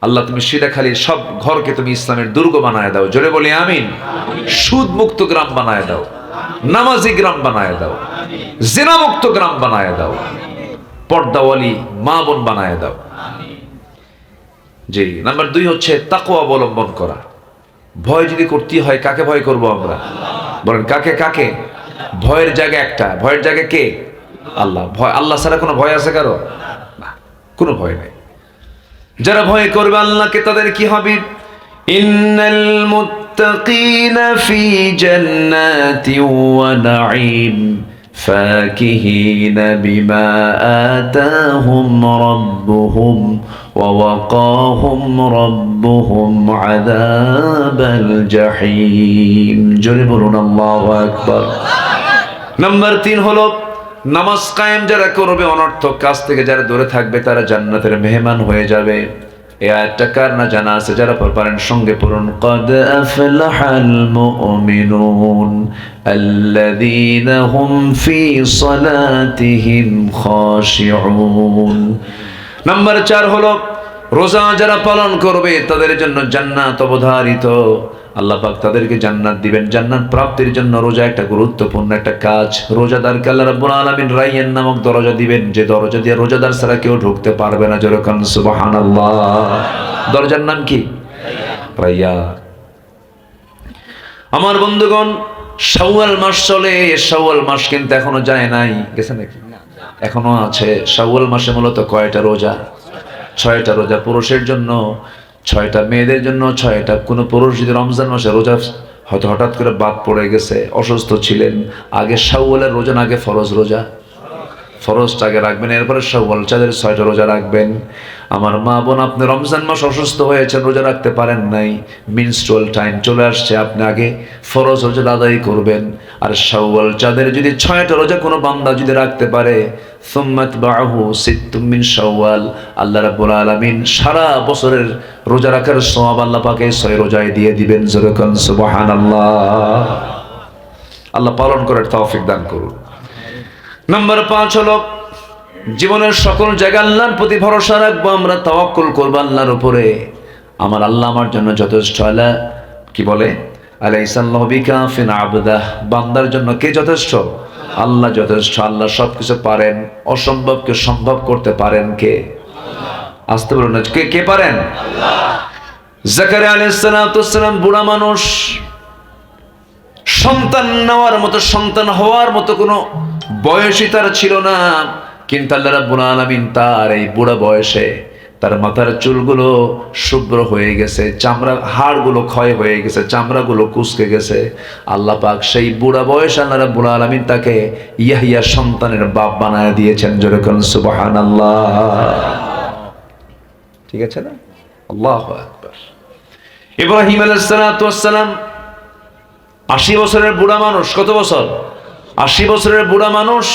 আল্লাহ তুমি সিধাখালীর সব ঘরকে তুমি ইসলামের দুর্গ বানায় দাও। জোরে বলি আমিন। সুদ মুক্ত গ্রাম বানায় দাও, নামাজি গ্রাম বানায় দাও, জিনা মুক্ত গ্রাম বানায় দাও, পর্দাওয়ালি মা বোন বানায় দাও। জি। নাম্বার 2 হচ্ছে তাকওয়া অবলম্বন করা। ভয় যদি করতে হয়, কাকে ভয় করব আমরা? বলেন কাকে? কাকে? ভয়ের জায়গা একটা, ভয়ের জায়গা কে? আল্লাহ। ভয়, আল্লাহ ছাড়া কোনো ভয় আছে কারো? না, কোনো ভয় নাই। যারা ভয় করবে আল্লাহকে, তাদের কি হবে? ইন্নাল মুত্তাকিনা ফি জান্নাতি ওয়া নাঈম ফাকিহিনা বিমা আতাহুম রাব্বুহুম ওয়া ওয়াকাহুম রাব্বুহুম আযাবাল জাহিম। জোরে বলুন আল্লাহু আকবার। নাম্বার 3 হলো নামাজ কায়েম যারা করবে, অনর্থক কাজ থেকে যারা দূরে থাকবে, তারা জান্নাতের মেহমান হয়ে যাবে। এই আয়াতটা কার না জানা আছে? যারা পারেন সঙ্গে পড়ুন। قد أفلح المؤمنون الذين هم في صلاتهم خاشعون। নাম্বার 4 হলো রোজা যারা পালন করবে তাদের জন্য জান্নাত অবধারিত। আল্লাহ পাক তাদেরকে জান্নাত দিবেন। জান্নাত প্রাপ্তির জন্য রোজা একটা গুরুত্বপূর্ণ একটা কাজ। রোজাদারকে আল্লাহ রাব্বুল আলামিন রায়্যান নামক দরজা দিবেন, যে দরজা দিয়ে রোজাদার ছাড়া কেউ ঢুকতে পারবে না। যেরকম সুবহানাল্লাহ। দরজার নাম কি? রায়্যান। আমার বন্ধুগণ, শাওয়াল মাস চলে। শাওয়াল মাস কিন্তু এখনো যায় নাই, গেছে নাকি? এখনো আছে। শাওয়াল মাসে মূলত কয়টা রোজা? 6টা রোজা পুরুষের জন্য, 6টা মেয়েদের জন্য, 6টা। কোনো পুরুষ যদি রমজান মাসে রোজা হয়তো হঠাৎ করে বাদ পড়ে গেছে, অসুস্থ ছিলেন, আগে শাওয়ালের রোজা না আগে ফরজ রোজা? ফরজটাকে রাখবেন, এরপরে শাওয়াল চাঁদের 6টা রোজা রাখবেন। আমার মা বোন, আপনি রমজান মাস অসুস্থ হয়েছেন, রোজা রাখতে পারেন নাই, মিনস্ট্রুয়াল টাইম চলে আসছে, আপনি আগে ফরজ রোজা আদায় করবেন। আর শাওয়াল চাঁদের যদি 6টা রোজা কোনো বান্দা যদি রাখতে পারে, সুম্মাত বাহু সিত্তুম মিন শাওয়াল, আল্লাহ রাব্বুল আলামিন সারা বছরের রোজা রাখার সওয়াব আল্লাহ পাকে 6 রোজায় দিয়ে দিবেন। জোরে কোন সুবহানাল্লাহ। আল্লাহ পালন করার তৌফিক দান করুন। নাম্বার 5 হলো জীবনের সকল জায়গায় আল্লাহর প্রতি ভরসা রাখবো, আমরা তাওয়াক্কুল করবো আল্লাহর উপরে। আমার আল্লাহ আমার জন্য যথেষ্ট। আল্লাহ কি বলে, আলাইসাল্লাহু বিকাফিন আবদাহ, বান্দার জন্য কে যথেষ্ট? আল্লাহ যথেষ্ট। আল্লাহ সবকিছু পারেন, অসম্ভবকে সম্ভব করতে পারেন কে? আসতে বলুন না, কে কে পারেন? আল্লাহ। জাকারিয়া আলাইহিস সালাম বুড়া মানুষ, সন্তান নেওয়ার মতো, সন্তান হওয়ার মতো কোনো বয়সই তার ছিল না, কিন্তু আল্লাহ রাব্বুল আলামিন তার এই বুড়া বয়সে তার মাথার চুলগুলো শুভ্র হয়ে গেছে, চামড়া হাড়গুলো ক্ষয় হয়ে গেছে, চামড়াগুলো কুঁচকে গেছে। আল্লাহ পাক সেই বুড়া বয়সে আল্লাহ রাব্বুল আলামিন তাকে ইয়াহিয়া সন্তানের বাপ বানায় দিয়েছেন। জোরে বলুন সুবহানাল্লাহ। ঠিক আছে না? আল্লাহু আকবার। ইব্রাহিম আলাইহিস সালাম 80 বছরের বুড়া মানুষ। কত বছর? 80 বছরের বুড়া মানুষ,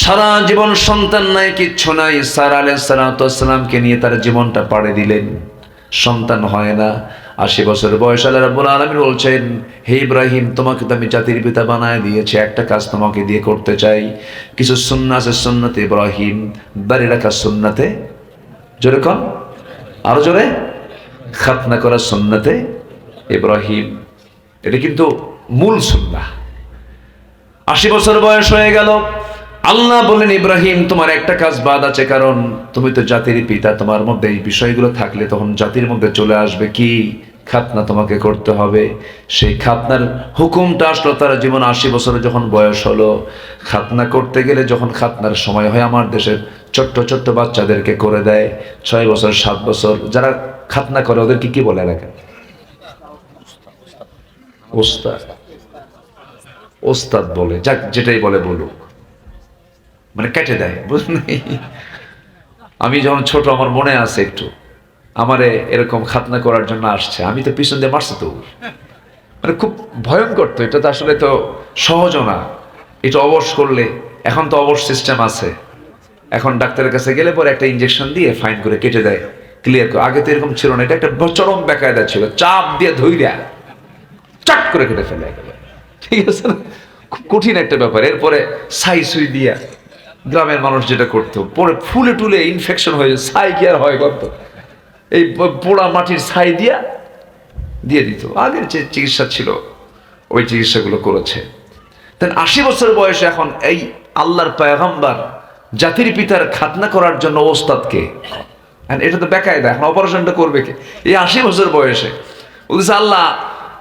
সারা জীবন সন্তান নাই, কিচ্ছু নাই। সারা আলাইহিস সালামকে নিয়ে তার জীবনটা পাড়ে দিলেন, সন্তান হয় না। 80 বছর বয়স, আল্লাহ রাব্বুল আলামিন বলছেন, হে ইব্রাহিম, তোমাকে তো আমি জাতির পিতা বানায় দিয়েছি, একটা কাজ তোমাকে দিয়ে করতে চাই। কিছু সুন্নাত আছে, সুন্নতে ইব্রাহিম, দাঁড়িয়ে রাখা সুন্নতে, জোরে কন, আরো জোরে, খাতনা করা সুন্নতে ইব্রাহিম। এটা কিন্তু মূল সুন্নাহ। 80 বছর বয়স হয়ে গেল, আল্লাহ বললেন, ইব্রাহিম তোমার একটা কাজ বাদ আছে, কারণ তুমি তো জাতির পিতা, তোমার মধ্যে এই বিষয়গুলো থাকলে তখন জাতির মধ্যে চলে আসবে কি? খাতনা তোমাকে করতে হবে। সেই খাতনার হুকুমটা আসলো তার জীবন 80 বছরে যখন বয়স হলো। খাতনা করতে গেলে যখন খাতনার সময় হয়, আমার দেশের ছোট্ট ছোট্ট বাচ্চাদেরকে করে দেয় 6 বছর 7 বছর, যারা খাতনা করে ওদেরকে কি বলে এলাকা? ওস্তাদ, ওস্তাদ বলে, যাক যেটাই বলে বলুক, মানে কেটে দেয়, বুঝলি? আমি যখন ছোট, আমার মনে আছে একটু, আমারে এরকম খাতনা করার জন্য আসছে, আমি তো পিছন দিয়ে মারছি তো, মানে খুব ভয়ঙ্কর। তো এটা তো আসলে তো সহজও না, এটা অবশ করলে। এখন তো অবশ সিস্টেম আছে, এখন ডাক্তারের কাছে গেলে পরে একটা ইঞ্জেকশন দিয়ে ফাইন করে কেটে দেয়, ক্লিয়ার করে। আগে তো এরকম ছিল না, এটা একটা চরম বেকায়দা ছিল, চাপ দিয়ে ধইরা চাট করে কেটে ফেলে একেবারে। ঠিক আছে না? খুব কঠিন একটা ব্যাপার। এরপরে ছাই সুই দিয়া গ্রামের মানুষ যেটা করতো, পরে ফুলে টুলে ইনফেকশন হয়ে যায়, ছাই কি আর হয় বলতো, এই পোড়া মাটির ছাই দিয়ে দিত। আগের যে চিকিৎসা ছিল ওই চিকিৎসাগুলো করেছে। তাই 80 বছর বয়সে এখন এই আল্লাহর পয়গম্বর জাতির পিতার খাতনা করার জন্য ওস্তাদকে, এটা তো বেকায়দা, এখন অপারেশনটা করবে কে? এই 80 বছর বয়সে বলছে, আল্লাহ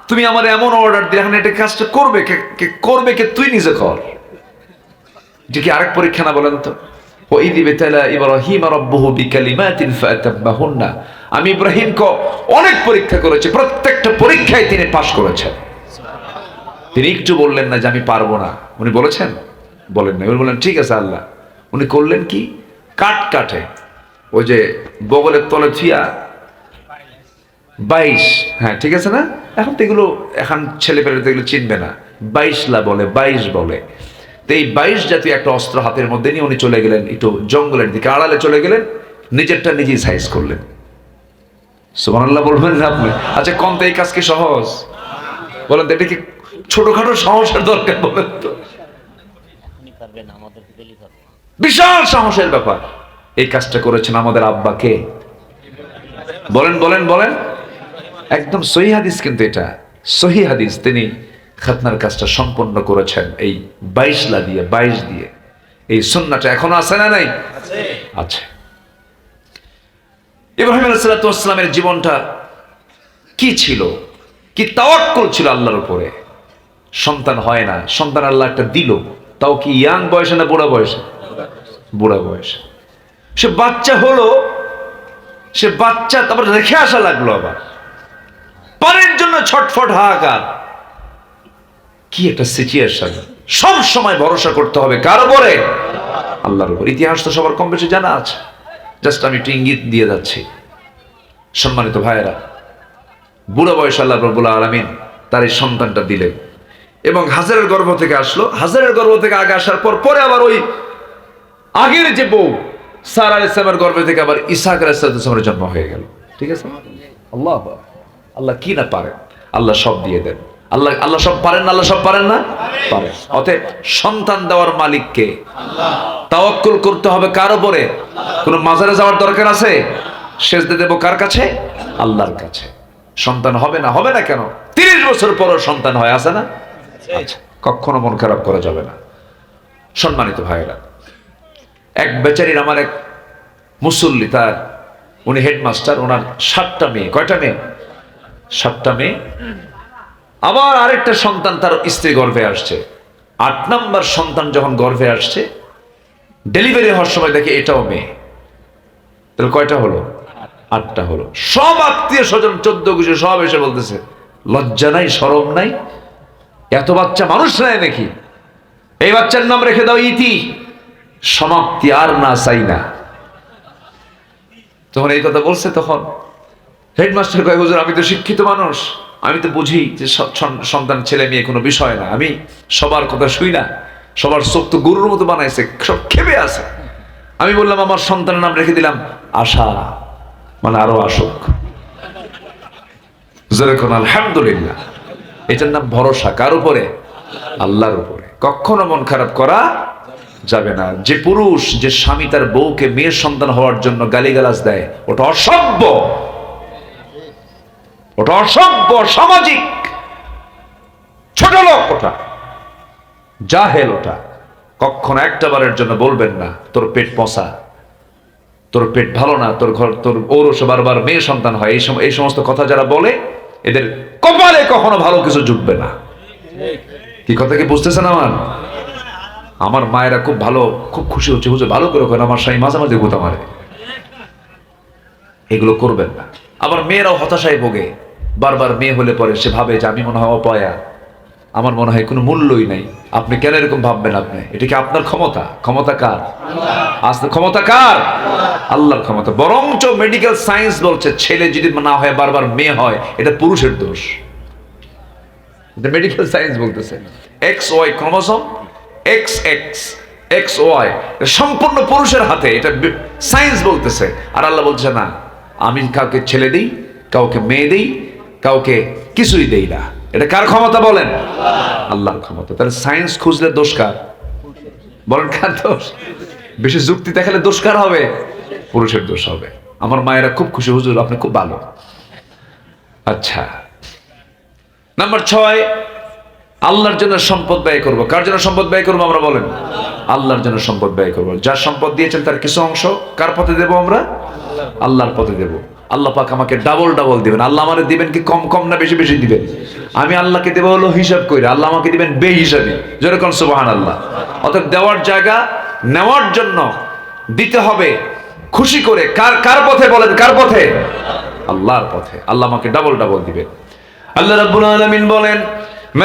তুমি আমার এমন অর্ডার দিয়ে এখন এটা কাজটা করবে কে? তুই নিজে কর। যে কি আরেক পরীক্ষা না বলেন তো? আমি ইব্রাহিমকে অনেক পরীক্ষা করেছি, প্রত্যেকটা পরীক্ষায় তিনি পাশ করেছেন। তিনি একটু বললেন না যে আমি পারবো না, উনি বলেছেন? বলেন না। উনি বললেন ঠিক আছে আল্লাহ। উনি করলেন কি? কাঠে ওই যে বগলের তলে থিয়া 22, হ্যাঁ ঠিক আছে না? এখন তো এগুলো এখন ছেলে পেলে এগুলো চিনবে না, 22 বলে। তো এই 22 জাতীয় একটা অস্ত্র হাতের মধ্যে নিয়ে উনি চলে গেলেন একটু জঙ্গলের দিকে, আড়ালে চলে গেলেন, নিজেরটা নিজেই সাইজ করলেন। সুবহানাল্লাহ বলবেন না আপনি? আচ্ছা কম তো এই কাজ কি সহজ? বলেন তো, এটা কি ছোটখাটো সাহসের দরকার? বলেন তো, বিশাল সাহসের ব্যাপার। এই কাজটা করেছেন আমাদের আব্বাকে। বলেন একদম সহিহ হাদিস, কিন্তু এটা সহিহ হাদিস। তিনি খাতনার কাজটা সম্পন্ন করেছেন এই 22 দিয়ে। এই সুন্নাহটা এখনো আছে না নাই? আছে। ইব্রাহিম আলাইহিস সালামের জীবনটা কি ছিল? কি তাওয়াক্কুল ছিল আল্লাহর উপরে। সন্তান হয় না, সন্তান আল্লাহ একটা দিল, তাও কি ইয়াং বয়সে না বুড়া বয়সে? বুড়া বয়সে। সে বাচ্চা হলো, সে বাচ্চা তারপর রেখে আসা লাগলো, আবার পানির জন্য ছটফট হাহাকার। কি একটা সিচুয়েশন। সব সময় ভরসা করতে হবে কার উপরে? আল্লাহর উপর। ইতিহাস তো সবার কম বেশি জানা আছে, জাস্ট আমি একটু ইঙ্গিত দিয়ে যাচ্ছি। সম্মানিত ভাইয়েরা, বুড়ো বয়স আল্লাহ রাব্বুল আলামিন তার এই সন্তানটা দিলেন এবং হাজারের গর্ভ থেকে আসলো। হাজারের গর্ভ থেকে আগে আসার পর পরে আবার ওই আগের যে বউ সারা আলাইহিস সালামের গর্ভ থেকে আবার ইসহাক আলাইহিস সালামের জন্ম হয়ে গেল। ঠিক আছে, আল্লাহ আল্লাহ কি না পারেন, আল্লাহ সব দিয়ে দেন। আল্লাহ সব পারেন না? আল্লাহ সব পারেন না? পারেন। অতএব সন্তান দেওয়ার মালিককে তাওয়াক্কুল করতে হবে কার উপরে? কোনো মাজারে যাওয়ার দরকার আছে? সেজদা দেব কার কাছে? আল্লাহর কাছে। সন্তান হবে না, হবে না কেন? 30 বছর পরও সন্তান হয়, আছে না? আচ্ছা, কখনো মন খারাপ করা যাবে না। সম্মানিত ভাইরা, এক বেচারির আমার এক মুসল্লি, তার উনি হেডমাস্টার, ওনার 7টা মেয়ে। কয়টা মেয়ে? 7টা মেয়ে। আবার আরেকটা সন্তান তার স্ত্রী গর্ভে আসছে। 8 নম্বর সন্তান যখন গর্ভে আসছে, ডেলিভারি হওয়ার সময় দেখে এটাও মেয়ে। তাহলে কয়টা হলো? 8টা হলো। সব আত্মীয় স্বজন 14 গুছি সব এসে বলতেছে, লজ্জা নাই, শরম নাই, এত বাচ্চা মানুষ নাই নাকি? এই বাচ্চার নাম রেখে দাও ইতি, সমাপ্তি, আর না চাই না। তখন এই কথা বলছে, তখন হেডমাস্টার কয়, হুজুর আমি তো শিক্ষিত মানুষ, আমি তো বুঝি যে সন্তান ছেলে মেয়ে কোনো বিষয় না, আমি সবার কথা শুই না, সবার চোখ তো গরুর মতো বানাইছে, সব খেপে আছে। আমি বললাম আমার সন্তানের নাম রেখে দিলাম আশা, মানে আরো আসুক। যেরকম আলহামদুলিল্লাহ, এটার নাম ভরসা। কার উপরে? আল্লাহর উপরে। কখনো মন খারাপ করা যাবে না। যে পুরুষ, যে স্বামী তার বউকে মেয়ের সন্তান হওয়ার জন্য গালিগালাজ দেয়, ওটা অসভ্য, ওটা অসভ্য, সামাজিক, ছোট লোক, ওটা জাহেল। ওটা কখনো একটা বারের জন্য বলবেন না তোর পেট পচা, তোর পেট ভালো না, তোর ঘর, তোর ঔরসে বারবার মেয়ে সন্তান হয়, এই সমস্ত কথা যারা বলে এদের কপালে কখনো ভালো কিছু জুটবে না। কি কথা কি বুঝতেছেন? আমার মায়েরা খুব ভালো, খুব খুশি হচ্ছে, হুজুর ভালো করে করেন, আমার স্বামী মাঝে মাঝে গোতা মারে। এগুলো করবেন না। আবার মেয়েরাও হতাশায় ভোগে, বারবার মেয়ে হলে পরে সে ভাবে যে আমি মনে হয় অপয়া, আমার মনে হয় কোনো মূল্যই নাই। আপনি কেন এরকম ভাববেন? আপনি, এটা কি আপনার ক্ষমতা? ক্ষমতা কার? আসলে ক্ষমতা কার? আল্লাহর ক্ষমতা। বরঞ্চ মেডিকেল সায়েন্স বলছে ছেলে যদি না হয় বারবার মেয়ে হয়, এটা পুরুষের দোষ। এটা মেডিকেল সায়েন্স বলতেছে। XY ক্রোমোসোম, XX XY সম্পূর্ণ পুরুষের হাতে, এটা সায়েন্স বলতেছে। আর আল্লাহ বলছে না, আমি কাউকে ছেলে দিই, কাউকে মেয়ে দিই, কাউকে কিছুই দেই না। এটা কার ক্ষমতা বলেন? আল্লাহর ক্ষমতা। তাহলে সায়েন্স খুঁজলে দোষ কার? বলেন কার দোষ? বেশি যুক্তি দেখালে দোষ কার হবে? পুরুষের দোষ হবে। আমার মায়েরা খুব খুশি, হুজুর আপনি খুব ভালো। আচ্ছা, নাম্বার 6, আল্লাহর জন্য সম্পদ ব্যয় করব। কার জন্য সম্পদ ব্যয় করবো আমরা? বলেন আল্লাহর জন্য সম্পদ ব্যয় করব। যার সম্পদ দিয়েছেন তার কিছু অংশ কার পথে দেব? আমরা আল্লাহর পথে দেব। আল্লাহ পাক আমাকে ডাবল ডাবল দিবেন। আল্লাহ আমারে দিবেন কি কম কম না বেশি বেশি দিবেন? আমি আল্লাহকে দেব হলো হিসাব করে, আল্লাহ আমাকে দিবেন বেহিসাবি। যেরকম সুবহানাল্লাহ। অতএব দেওয়ার জায়গা নেওয়ার জন্য দিতে হবে খুশি করে। কার পথে? বলেন কার পথে? আল্লাহর পথে। আল্লাহ আমাকে ডাবল ডাবল দিবেন। আল্লাহ রাব্বুল আলামিন বলেন,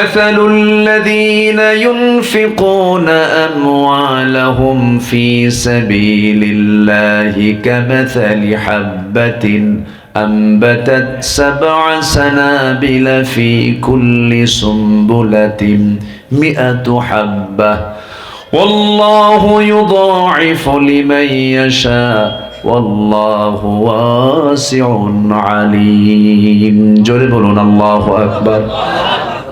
مثل الذين ينفقون أموالهم في سبيل الله كمثل حبة أنبتت 7 سنابل في كل سنبلة 100 حبة والله يضاعف لمن يشاء والله واسع عليم। জোরে বলুন আল্লাহু আকবার।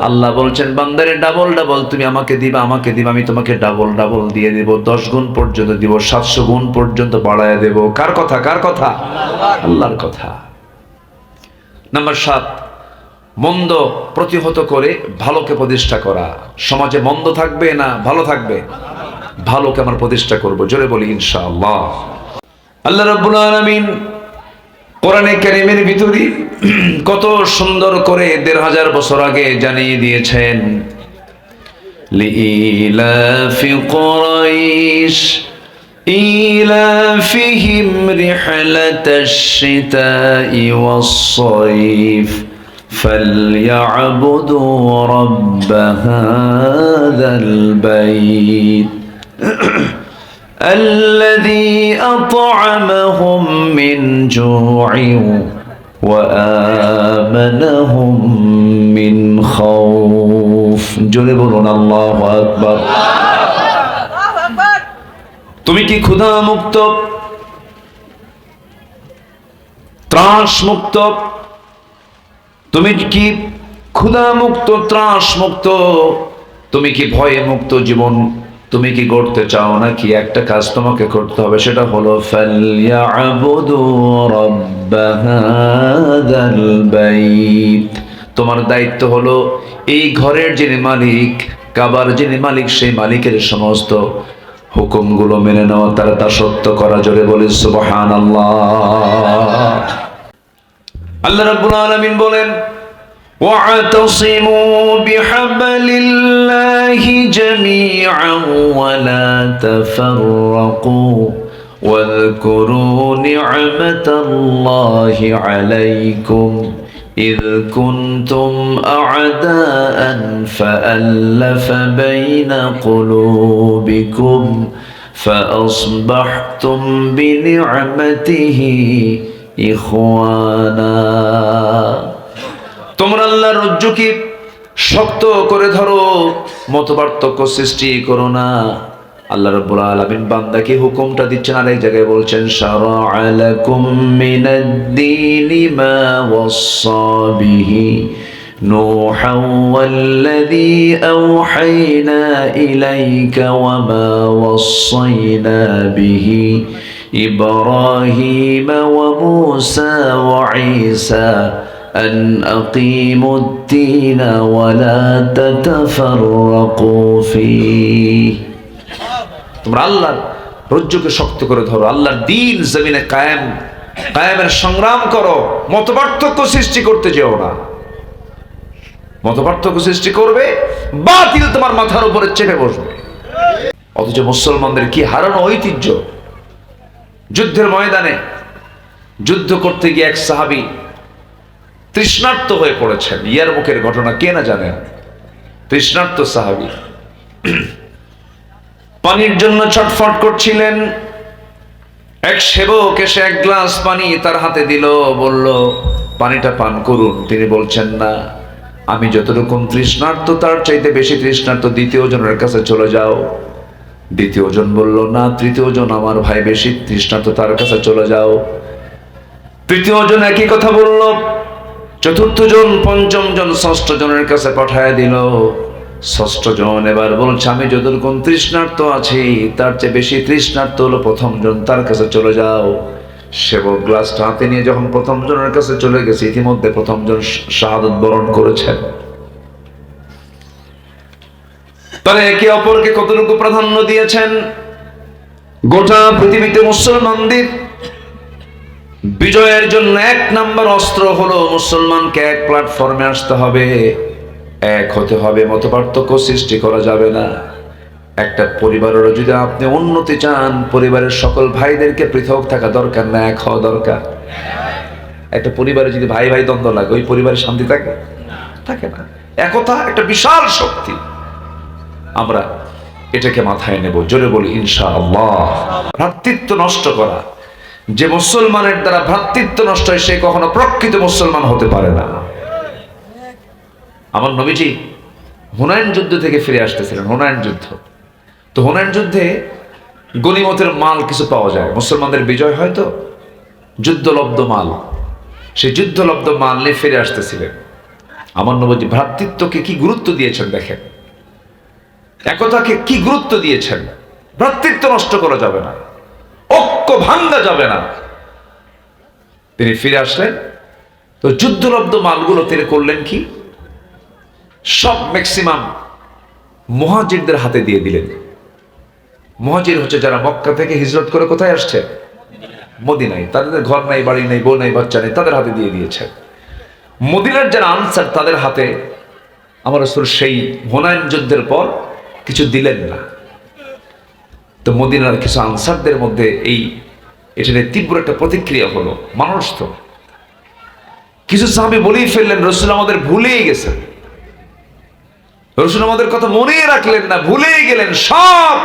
আল্লাহ বলছেন, বান্দারে ডাবল ডাবল তুমি আমাকে দিবা, আমাকে দিবা, আমি তোমাকে ডাবল ডাবল দিয়ে দেব, 10 গুণ পর্যন্ত দিব, 700 গুণ পর্যন্ত বাড়ায় দেব। কার কথা? কার কথা? আল্লাহর কথা। নাম্বার 7, মন্দ প্রতিহত করে ভালোকে প্রতিষ্ঠা করা। সমাজে মন্দ থাকবে না ভালো থাকবে? ভালোকে আমরা প্রতিষ্ঠা করব। জোরে বলি ইনশাআল্লাহ। আল্লাহ রাব্বুল আলামিন কোরআনে কারীমের ভিতরে কত সুন্দর করে 1500 বছর আগে জানিয়ে দিয়েছেন, লিইলাফি কুরাইশ ইলাফিহিম রিহলাতাশ শিতাই ওয়াস-সাইফ ফালইয়াবুদু রাব্ব হাযাল বাইত الذي أطعمهم من جوع وآمنهم من خوف জোরে বলুন আল্লাহু আকবার। তুমি কি ক্ষুধা মুক্ত, ত্রাস মুক্ত? তুমি কি ক্ষুধা মুক্ত, ত্রাস মুক্ত? তুমি কি ভয়ে মুক্ত জীবন তুমি কি করতে চাও? নাকি একটা কাজ তোমাকে করতে হবে, সেটা হলো ফালইয়াবুদু রাব্ব হাযাল বাইত। তোমার দায়িত্ব হলো এই ঘরের যিনি মালিক, কাবার যিনি মালিক, সেই মালিকের সমস্ত হুকুমগুলো মেনে নেওয়া, তার দাসত্ব করা। জোরে বলি সুবহানাল্লাহ। আল্লাহ রাব্বুল আলামিন বলেন واعتصموا بحبل الله جميعا ولا تفرقوا واذكروا نعمة الله عليكم إذ كنتم أعداء فألف بين قلوبكم فأصبحتم بنعمته إخوانا। তোমরা আল্লাহর রজ্জুকে শক্ত করে ধরো, মতপার্থক্য সৃষ্টি করো না। আল্লাহ রাব্বুল আলামিন বান্দাকে হুকুমটা দিচ্ছেন, আর এক জায়গায় বলছেন শারা'a লাকুম মিনাদ-দীনি মা ওয়াসসা বিহি নূহান ওয়াল্লাযী আওহাইনা ইলাইকা ওয়া মা ওয়াসাইনা বিহি ইব্রাহিমা ওয়া মূসা ওয়া ঈসা أن أقيموا الدين ولا تتفرقوا فيه। তোমরা আল্লাহর রজ্জুকে শক্ত করে ধরো, আল্লাহর দ্বীন জমিনে কায়েমের সংগ্রাম করো, মতপার্থক্য সৃষ্টি করতে যেও না। মতপার্থক্য সৃষ্টি করবে, বাতিল তোমার মাথার উপরে চেপে বসবে। অথচ মুসলমানদের কি হারানো ঐতিহ্য। যুদ্ধের ময়দানে যুদ্ধ করতে গিয়ে এক সাহাবী তৃষ্ণার্ত হয়ে পড়েছেন। ইয়ারমুকের ঘটনা কে না জানেন? তৃষ্ণার্ত সাহাবী পানির জন্য ছটফট করছিলেন। এক সেবক এসে এক গ্লাস পানি তার হাতে দিল, বলল পানিটা পান করুন। তিনি বলছেন না, আমি যতটুকু তৃষ্ণার্ত তার চাইতে বেশি তৃষ্ণার্ত, দ্বিতীয় জনের কাছে চলে যাও। দ্বিতীয় জন বলল না, তৃতীয় জন আমার ভাই বেশি তৃষ্ণার্ত, তার কাছে চলে যাও। তৃতীয় জন একই কথা বলল। চতুর্থ জন, পঞ্চম জন, ষষ্ঠ জনের কাছে পাঠায় দিল। ষষ্ঠ জন এবার বলছে, আমি যতটুকু তৃষ্ণার্ত আছি তার চেয়ে বেশি তৃষ্ণার্ত হলো প্রথম জন, তার কাছে চলে যাও। সেবক গ্লাসটা হাতে নিয়ে যখন প্রথম জনের কাছে চলে গেছে, ইতিমধ্যে প্রথম জন শাহাদাত বরণ করেছেন। তারা একে অপরকে কতটুকু প্রাধান্য দিয়েছেন। গোটা পৃথিবীতে মুসলমানদের বিজয়ের জন্য এক নাম্বার অস্ত্র হলো মুসলমানকে এক প্ল্যাটফর্মে আসতে হবে, এক হতে হবে, মতপার্থক্য সৃষ্টি করা যাবে না। একটা পরিবারেরও যদি আপনি উন্নতি চান, পরিবারের সকল ভাইদেরকে পৃথক থাকা দরকার না, এক হওয়া দরকার। একটা পরিবারে যদি ভাই ভাই দ্বন্দ্ব লাগে, ওই পরিবারে শান্তি থাকে না। একতা একটা বিশাল শক্তি, আমরা এটাকে মাথায় নেব। জোরে বলি ইনশাআল্লাহ। ভ্রাতৃত্ব নষ্ট করা, যে মুসলমানের দ্বারা ভ্রাতৃত্ব নষ্ট হয়, সে কখনো প্রকৃত মুসলমান হতে পারে না। আমার নবীজি হুনাইন যুদ্ধ থেকে ফিরে আসতেছিলেন। হুনাইন যুদ্ধ, তো হুনাইন যুদ্ধে গনিমতের মাল কিছু পাওয়া যায়, মুসলমানদের বিজয় হয়, তো যুদ্ধলব্ধ মাল, সেই যুদ্ধলব্ধ মাল নিয়ে ফিরে আসতেছিলেন। আমার নবীজি ভ্রাতৃত্বকে কি গুরুত্ব দিয়েছেন দেখেন, একতাকে কি গুরুত্ব দিয়েছেন। ভ্রাতৃত্ব নষ্ট করা যাবে না, ঐক্য ভাঙ্গা যাবে না। তিনি ফিরে আসলেন, তো যুদ্ধলব্ধ মালগুলো তিনি করলেন কি, সব ম্যাক্সিমাম মুহাজিরদের হাতে দিয়ে দিলেন। মুহাজির হচ্ছে যারা মক্কা থেকে হিজরত করে কোথায় আসছে, মদিনায়। তাদের ঘর নাই, বাড়ি নাই, বউ নাই, বাচ্চা নেই, তাদের হাতে দিয়ে দিয়েছেন। মদিনার যারা আনসার, তাদের হাতে আমার রাসূল সেই হুনাইন যুদ্ধের পর কিছু দিলেন না। তো মদিনার কিছু আনসারদের মধ্যে এটা নিয়ে তীব্র একটা প্রতিক্রিয়া হলো। মানুষ তো কিছু সাহাবী বলেই ফেললেন, রাসূল আমাদের ভুলেই গেছেন, রাসূল আমাদের কথা মনেই রাখলেন না, ভুলেই গেলেন সব।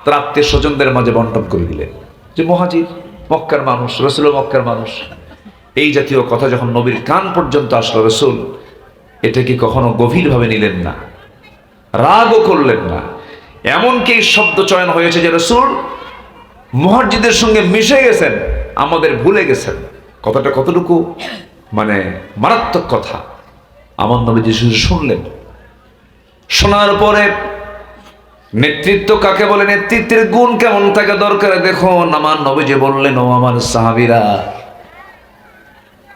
তো তার আত্মীয় স্বজনদের মাঝে বন্টন করে দিলেন যে মুহাজির, মক্কার মানুষ, রাসূল মক্কার মানুষ। এই জাতীয় কথা যখন নবীর কান পর্যন্ত আসলো, রাসূল এটা কি কখনো গভীরভাবে নিলেন না, রাগও করলেন না। এমনকি শব্দ চয়ন হয়েছে যে রাসূল মুহাজিরদের সঙ্গে মিশে গেছেন, আমাদের ভুলে গেছেন। কথাটা কতটুকু মানে মারাত্মক কথা। আমার নবীজি শুধু শুনলেন। শোনার পরে নেতৃত্ব কাকে বলে, নেতৃত্বের গুণ কেমন থাকে দরকার দেখুন। আমার নবীজি বললেন, ও আমার সাহাবীরা,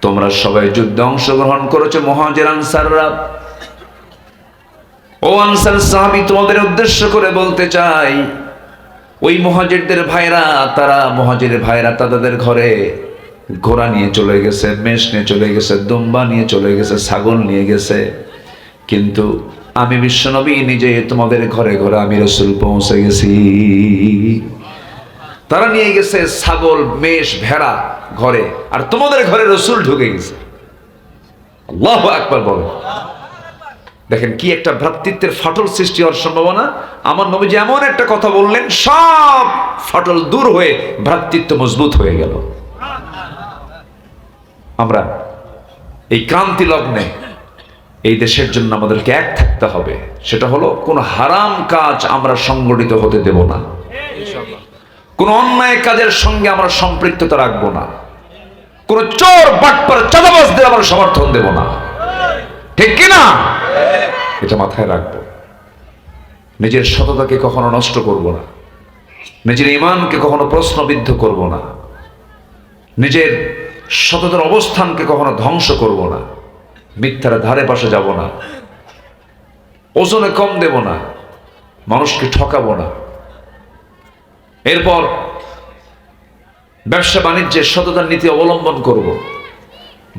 তোমরা সবাই যুদ্ধে অংশগ্রহণ করেছো, মুহাজির আনসাররা। ও আনসার সাহাবী, তোমাদের উদ্দেশ্য করে বলতে চাই, ওই মুহাজিরদের ভাইরা, তারা মুহাজিরের ভাইরা তাদের ঘরে ঘোড়া নিয়ে চলে গেছে, মেষ নিয়ে চলে গেছে, দুম্বা নিয়ে চলে গেছে, ছাগল নিয়ে গেছে, কিন্তু আমি বিশ্বনবী নিজে তোমাদের ঘরে ঘরে আমি রাসূল পৌঁছে গেছি। তারা নিয়ে গেছে ছাগল, মেষ, ভেড়া ঘরে, আর তোমাদের ঘরে রাসূল ঢুকে গেছে। আল্লাহু আকবার বলেন। দেখেন কি একটা ভ্রাতৃত্বের ফাটল সৃষ্টি হওয়ার সম্ভাবনা। আমার নবীজি এমন একটা কথা বললেন, সব ফাটল দূর হয়ে ভ্রাতৃত্ব মজবুত হয়ে গেল। আমরা এই ক্রান্তি লগ্নে এই দেশের জন্য আমাদেরকে এক থাকতে হবে। সেটা হলো কোন হারাম কাজ আমরা সংগঠিত হতে দেব না, কোন অন্যায় কাজের সঙ্গে আমরা সম্পৃক্ততা রাখবো না, কোন চোর বাটপার চাঁদাবাজদের আমরা সমর্থন দেব না, ঠিক কিনা? এটা মাথায় রাখবো। নিজের সততাকে কখনো নষ্ট করব না, নিজের ঈমানকে কখনো প্রশ্নবিদ্ধ করব না, নিজের সততার অবস্থানকে কখনো ধ্বংস করব না, মিথ্যার ধারে পাশে যাব না, ওজনে কম দেব না, মানুষকে ঠকাবো না। এরপর ব্যবসা বাণিজ্যে সততার নীতি অবলম্বন করব,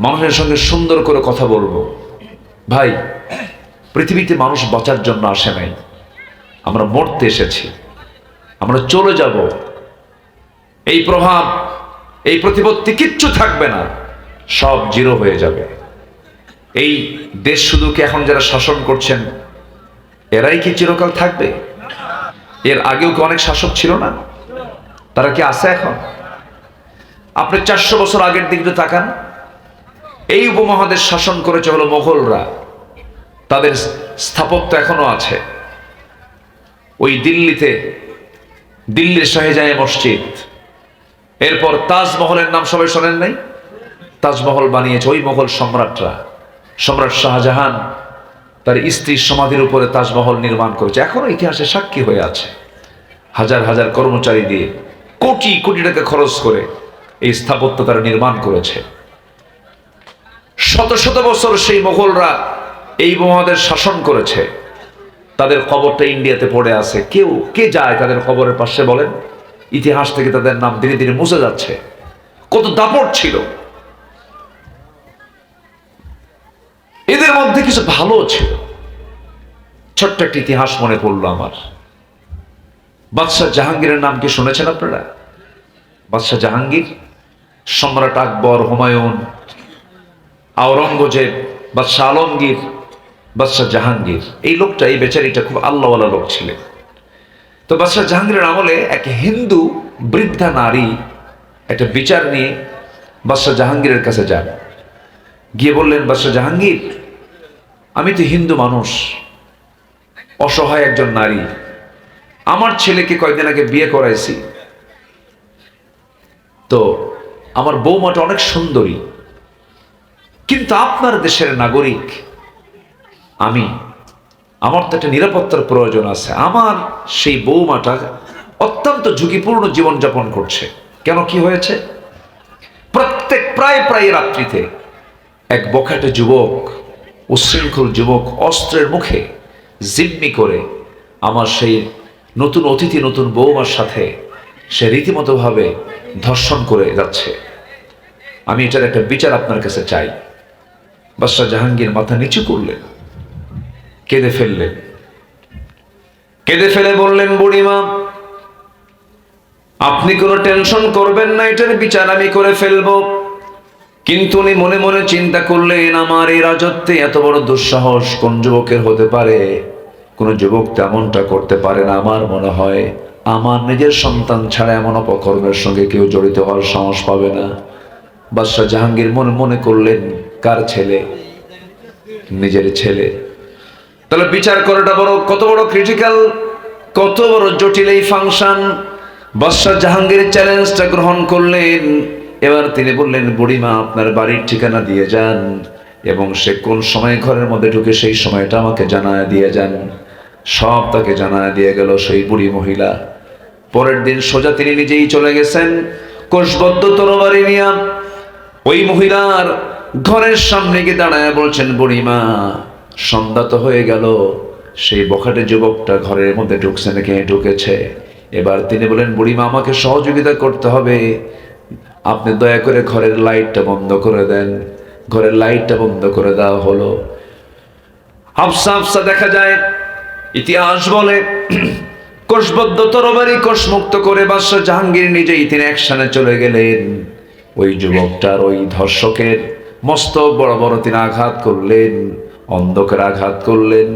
মানুষের সঙ্গে সুন্দর করে কথা বলবো। ভাই, পৃথিবীতে মানুষ বাঁচার জন্য আসে নাই, আমরা মরতে এসেছি, আমরা চলে যাব। এই প্রভাব, এই প্রতিপত্তি কিচ্ছু থাকবে না, সব জিরো হয়ে যাবে। এই দেশ শুধু কি এখন যারা শাসন করছেন এরাই কি চিরকাল থাকবে? এর আগেও কি অনেক শাসক ছিল না? তারা কি আছে এখন? আপনি 400 বছর আগের দিকে তাকান, এই উপমহাদেশ শাসন করেছে হলো মোগলরা, তাদের স্থাপত্য এখনো আছে। ওই দিল্লিতে, দিল্লির শাহজাহান মসজিদ, এরপর তাজমহলের নাম সবাই শোনেন নাই? তাজমহল বানিয়েছে ওই মোগল সম্রাটরা। সম্রাট শাহজাহান তার স্ত্রীর সমাধির উপরে তাজমহল নির্মাণ করেছে, এখনো ইতিহাসে সাক্ষী হয়ে আছে। হাজার হাজার কর্মচারী দিয়ে কোটি কোটি টাকা খরচ করে এই স্থাপত্য তারা নির্মাণ করেছে। শত শত বছর সেই মোগলরা এই উপমহাদেশ শাসন করেছে। তাদের কবরটা ইন্ডিয়াতে পড়ে আছে, কে যায় তাদের কবরের পাশে বলেন? ইতিহাস থেকে তাদের নাম ধীরে ধীরে মুছে যাচ্ছে। কত দাপট ছিল এদের মধ্যে, কিছু ভালো ছিল। ছোট্ট একটা ইতিহাস মনে পড়লো আমার। বাদশাহ জাহাঙ্গীরের নাম কি শুনেছেন আপনারা? বাদশাহ জাহাঙ্গীর, সম্রাট আকবর, হুমায়ুন, আওরঙ্গজেব, বাদশাহ আলমগীর, বাদশাহ জাহাঙ্গীর, এই লোকটা, এই বেচারিটা খুব আল্লাহওয়ালা লোক ছিলেন। তো বাদশাহ জাহাঙ্গীরের আমলে এক হিন্দু বৃদ্ধা নারী একটা বিচার নিয়ে বাদশাহ জাহাঙ্গীরের কাছে যান। গিয়ে বললেন, বাদশাহ জাহাঙ্গীর, আমি তো হিন্দু মানুষ, অসহায় একজন নারী, আমার ছেলেকে কয়েকদিন আগে বিয়ে করাইছি, তো আমার বৌমাটা অনেক সুন্দরী, কিন্তু আপনার দেশের নাগরিক আমার তো একটা নিরাপত্তার প্রয়োজন আছে। আমার সেই বৌমাটা অত্যন্ত ঝুঁকিপূর্ণ জীবনযাপন করছে। কেন, কি হয়েছে? প্রায় রাত্রিতে এক বখাটে যুবক, উচ্ছৃঙ্খল যুবক অস্ত্রের মুখে জিম্মি করে আমার সেই নতুন অতিথি, নতুন বৌমার সাথে সে রীতিমতো ভাবে ধর্ষণ করে যাচ্ছে। আমি এটার একটা বিচার আপনার কাছে চাই। বাদশাহ জাহাঙ্গীর মাথা নিচু করলেন, কেঁদে ফেলে বললেন, বুড়িমা, আপনি কোনো টেনশন করবেন না, এটার বিচার আমি করে ফেলবো। কিন্তু উনি মনে মনে চিন্তা করলেন, আমার এই রাজত্বে এত বড় দুঃসাহস কোন যুবকের হতে পারে? কোন যুবক তেমনটা করতে পারে না আমার মনে হয়। আমার নিজের সন্তান ছাড়া এমন অপকর্মের সঙ্গে কেউ জড়িত হওয়ার সাহস পাবে না। বাদশাহ জাহাঙ্গীর মনে মনে করলেন, কার ছেলে? নিজের ছেলে। তাহলে বিচার করাটা কত বড় ক্রিটিক্যাল, কত বড় জটিল এই ফাংশন। বাদশাহ জাহাঙ্গীর চ্যালেঞ্জটা গ্রহণ করলেন। এবার তিনি বললেন, বুড়িমা আপনার বাড়ির ঠিকানা দিয়ে যান এবং সে কোন সময় ঘরের মধ্যে ঢুকে সেই সময়টা আমাকে জানায় দিয়ে যান। সব তাকে জানায় দিয়ে গেল সেই বুড়ি মহিলা। পরের দিন সোজা তিনি নিজেই চলে গেছেন কোষবদ্ধ তরবারি নিয়ে ওই মহিলার ঘরের সামনে গিয়ে দাঁড়ায় বলছেন, বুড়িমা সন্ধ্যা তো হয়ে গেল, সেই বখাটে যুবকটা ঘরের মধ্যে ঢুকছে নাকি? ঢুকেছে। এবার তিনি বলেন, বুড়িমা আমাকে সহযোগিতা করতে হবে, আপনি দয়া করে ঘরের লাইটটা বন্ধ করে দেন। ঘরের লাইটটা বন্ধ করে দেওয়া হলো। হাফসা হাফসা দেখা যায়, ইতিহাস বলে কোষবদ্ধ তরবারি কোষমুক্ত করে বাদশাহ জাহাঙ্গীর নিজেই তিনি অ্যাকশনে চলে গেলেন। ওই যুবকটার, ওই ধর্ষকের মস্তক বড় বড় তিনি আঘাত করলেন, অন্ধকার আঘাত করলেন।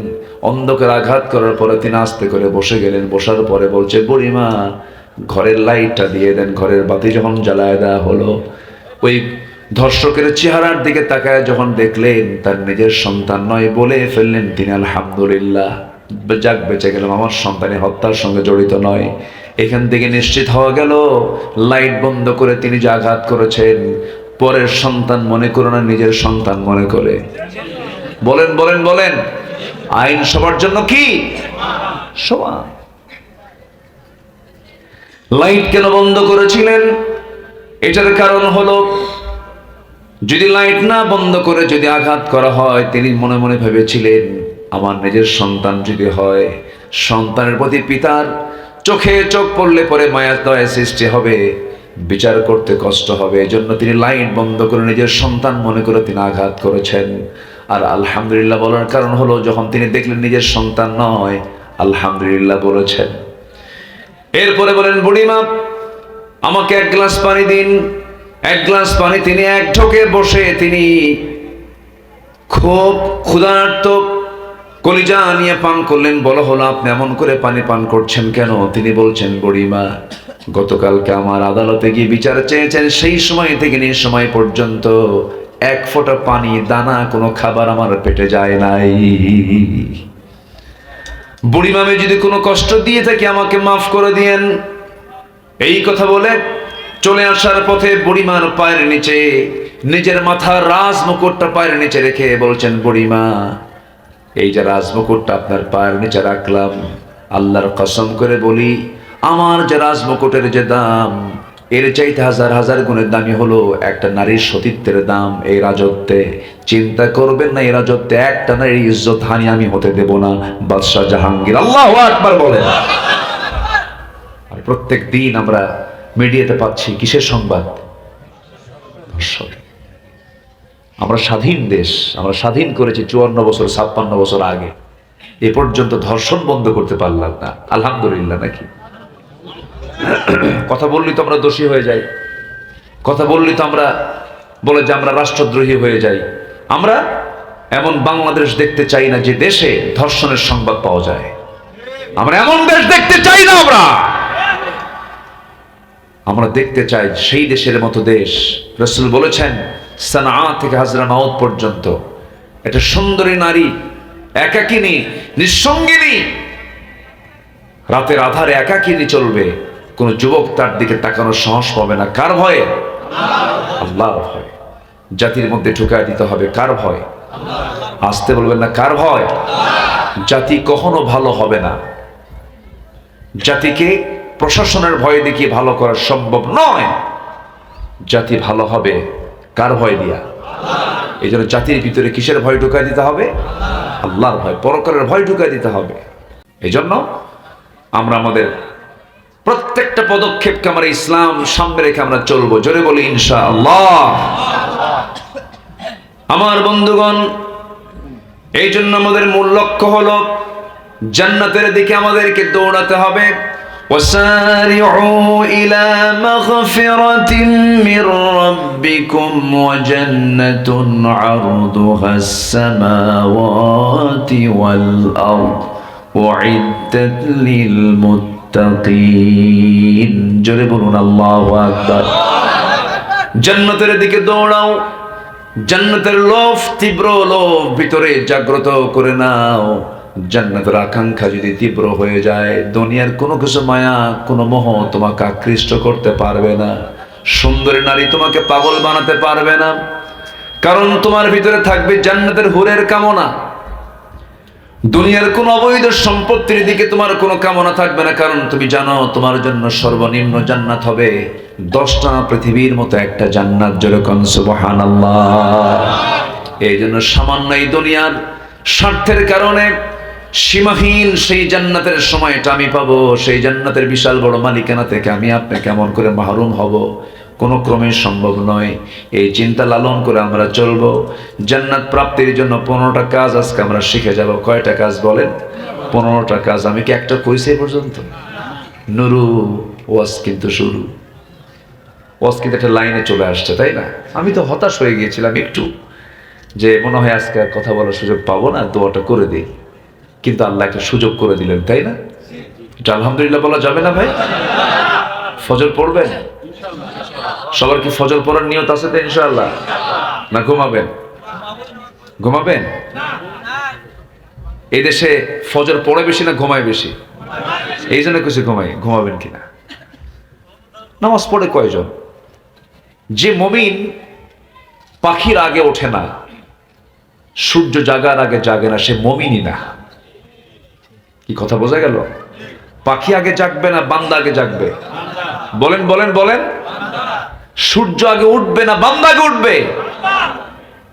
অন্ধকার আঘাত করার পরে তিনি আস্তে করে বসে গেলেন। বসার পরে বলছে, বুড়িমা ঘরের লাইটটা দিয়ে দেন। ঘরের বাতি যখন জ্বালায় দেওয়া হলো, ওই ধর্ষকের চেহারার দিকে তাকায় যখন দেখলেন তার নিজের সন্তান নয়, বলে ফেললেন তিনি, আলহামদুলিল্লাহ, যাক বেঁচে গেলাম, আমার সন্তানের হত্যার সঙ্গে জড়িত নয়। এখান থেকে নিশ্চিত হওয়া গেল লাইট বন্ধ করে তিনি যে আঘাত করেছেন পরের সন্তান মনে করে না, নিজের সন্তান মনে করে। বলেন বলেন বলেন, আইন সবার জন্য কি সমান? লাইট কেন বন্ধ করেছিলেন? এটার কারণ হলো, যদি লাইট না বন্ধ করে যদি আঘাত করা হয়, তিনি মনে মনে ভেবেছিলেন আমার নিজের সন্তান যদি হয়, সন্তানের প্রতি পিতার চোখে চোখ পড়লে পরে মায়া দয়া সৃষ্টি হবে, বিচার করতে কষ্ট হবে। এজন্য তিনি লাইট বন্ধ করে নিজের সন্তান মনে করে তিনি আঘাত করেছেন। আর আলহামদুলিল্লাহ বলার কারণ হলো, যখন তিনি দেখলেন নিজের সন্তান নয়, আলহামদুলিল্লাহ বলেছেন। এরপরে বলেন, বুড়িমা আমাকে এক গ্লাস পানি দিন। এক গ্লাস পানি তিনি এক ঢোকে বসে তিনি খুব ক্ষুধার্ত কলিজা নিয়ে পান করলেন। বলা হলো, আপনি এমন করে পানি পান করছেন কেন? তিনি বলছেন, বুড়িমা গতকালকে আমার আদালতে গিয়ে বিচার চেয়েছেন, সেই সময় থেকে নিয়ে সময় পর্যন্ত এক ফোঁটা পানি, দানা, কোনো খাবার আমার পেটে যায় নাই। বুড়িমা আমি যদি কোনো কষ্ট দিয়ে থাকি আমাকে মাফ করে দিয়েন। এই কথা বলে চলে আসার পথে বুড়িমার পায়ের নিচে নিজের মাথার রাজ মুকুটটা পায়ের নিচে রেখে বলছেন, বুড়িমা এই যে রাজ মুকুটটা আপনার পায়ের নিচে রাখলাম, আল্লাহর কসম করে বলি আমার যে রাজ মুকুটের যে দাম, এর চাইতে হাজার হাজার গুণের দামি হলো একটা নারীর সতীত্বের দাম। এই রাজত্বে চিন্তা করবেন না, এই রাজত্বে একটা নারীর ইজ্জত হানি আমি হতে দেব না। বাদশাহ জাহাঙ্গীর। আল্লাহু আকবার বলেন। আর প্রত্যেক দিন আমরা মিডিয়াতে পাচ্ছি কিসের সংবাদ? ধর্ষণ। আমরা স্বাধীন দেশ, আমরা স্বাধীন করেছি 54 বছর 56 বছর আগে, এ পর্যন্ত ধর্ষণ বন্ধ করতে পারলাম না। আলহামদুলিল্লাহ নাকি? কথা বললি তো আমরা দোষী হয়ে যাই, কথা বললি তো আমরা বলে যে আমরা রাষ্ট্রদ্রোহী হয়ে যাই। আমরা এমন বাংলাদেশ দেখতে চাই না যে দেশে ধর্ষণের সংবাদ পাওয়া যায়। আমরা এমন দেশ দেখতে চাই না। আমরা দেখতে চাই সেই দেশের মতো দেশ। রাসূল বলেছেন, সানা থেকে হাজরামাউত পর্যন্ত একটা সুন্দরী নারী, একাকিনী, নিঃসঙ্গিনী, রাতের আধারে একাকিনী চলবে, কোন যুবক তার দিকে তাকানোর সাহস পাবে না। কার ভয়ে? আল্লাহর ভয়। জাতির মধ্যে ঢুকায় দিতে হবে কার ভয়? আসতে বলবেন না, কার ভয়? জাতি কখনো ভালো হবে না। জাতিকে প্রশাসনের ভয় দেখিয়ে ভালো করা সম্ভব নয়। জাতি ভালো হবে কার ভয় দিয়া? এই জন্য জাতির ভিতরে কিসের ভয় ঢুকায় দিতে হবে? আল্লাহর ভয়, পরকালের ভয় ঢুকায় দিতে হবে। এই জন্য আমরা আমাদের প্রত্যেকটা পদক্ষেপকে আমরা ইসলাম সামনে রেখে আমরা চলবো। জোরে বলি ইনশাআল্লাহ। আমার বন্ধুগণ, এই জন্য আমাদের মূল লক্ষ্য হলো জান্নাতের দিকে আমাদেরকে দৌড়াতে হবে। وسارعوا إلى مغفرة من ربكم وجنة عرضها السماوات والأرض أعدت للمتقين মুত্তাকিন। জোরে বলুন আল্লাহু আকবার। জান্নাতের দিকে দৌড়াও, জান্নাতের লোভ, তীব্র লোভ ভিতরে জাগ্রত করে নাও। জান্নাতের আকাঙ্ক্ষা যদি তীব্র হয়ে যায়, দুনিয়ার কোনো কিছু মায়া, কোনো মোহ তোমাকে আকৃষ্ট করতে পারবে না। সুন্দরী নারী তোমাকে পাগল বানাতে পারবে না, কারণ তোমার ভিতরে থাকবে জান্নাতের হুরের কামনা। দুনিয়ার কোন অবৈধ সম্পত্তির দিকে তোমার কোনো কামনা থাকবে না, কারণ তুমি জানো তোমার জন্য সর্বনিম্ন জান্নাত হবে 10টা পৃথিবীর মতো একটা জান্নাত। যেরকম সুবহানাল্লাহ। এই জন্য সামান্য এই দুনিয়ার স্বার্থের কারণে সীমাহীন সেই জান্নাতের সময়টা আমি পাবো, সেই জান্নাতের বিশাল বড় মালিকানা থেকে আমি আপনি কেমন করে মাহরুম হব, কোনো ক্রমে সম্ভব নয়। এই চিন্তা লালন করে আমরা চলবো। জান্নাত প্রাপ্তির জন্য 15টা কাজ আজকে আমরা শিখে যাব। কয়টা কাজ বলেন? 15টা কাজ। আমি কি একটা কইছি এ পর্যন্ত? নুরু ওয়াজ কিন্তু শুরু, ওয়াজ কিন্তু একটা লাইনে চলে আসছে, তাই না? আমি তো হতাশ হয়ে গিয়েছিলাম একটু, যে মনে হয় আজকে আর কথা বলার সুযোগ পাবো না, দোয়াটা করে দিই। কিন্তু আল্লাহ একটা সুযোগ করে দিলেন, তাই না? এটা আলহামদুলিল্লাহ বলা যাবে না ভাই? ফজর পড়বেন? সবার কি ফজর পড়ার নিয়ত আছে তো ইনশাআল্লাহ? না ঘুমাবেন? ঘুমাবেন? এই দেশে ফজর পড়ে বেশি না ঘুমায় বেশি? এই জন্য কিছু ঘুমাবেন কিনা? নামাজ পড়ে কয়জন? যে মুমিন পাখির আগে ওঠে না, সূর্য জাগার আগে জাগে না, সে মুমিনই না। কি কথা বোঝা গেল? পাখি আগে জাগবে না, বান্দা আগে জাগবে। বলেন বলেন বলেন। সূর্য আগে উঠবে না, বান্দা আগে উঠবে।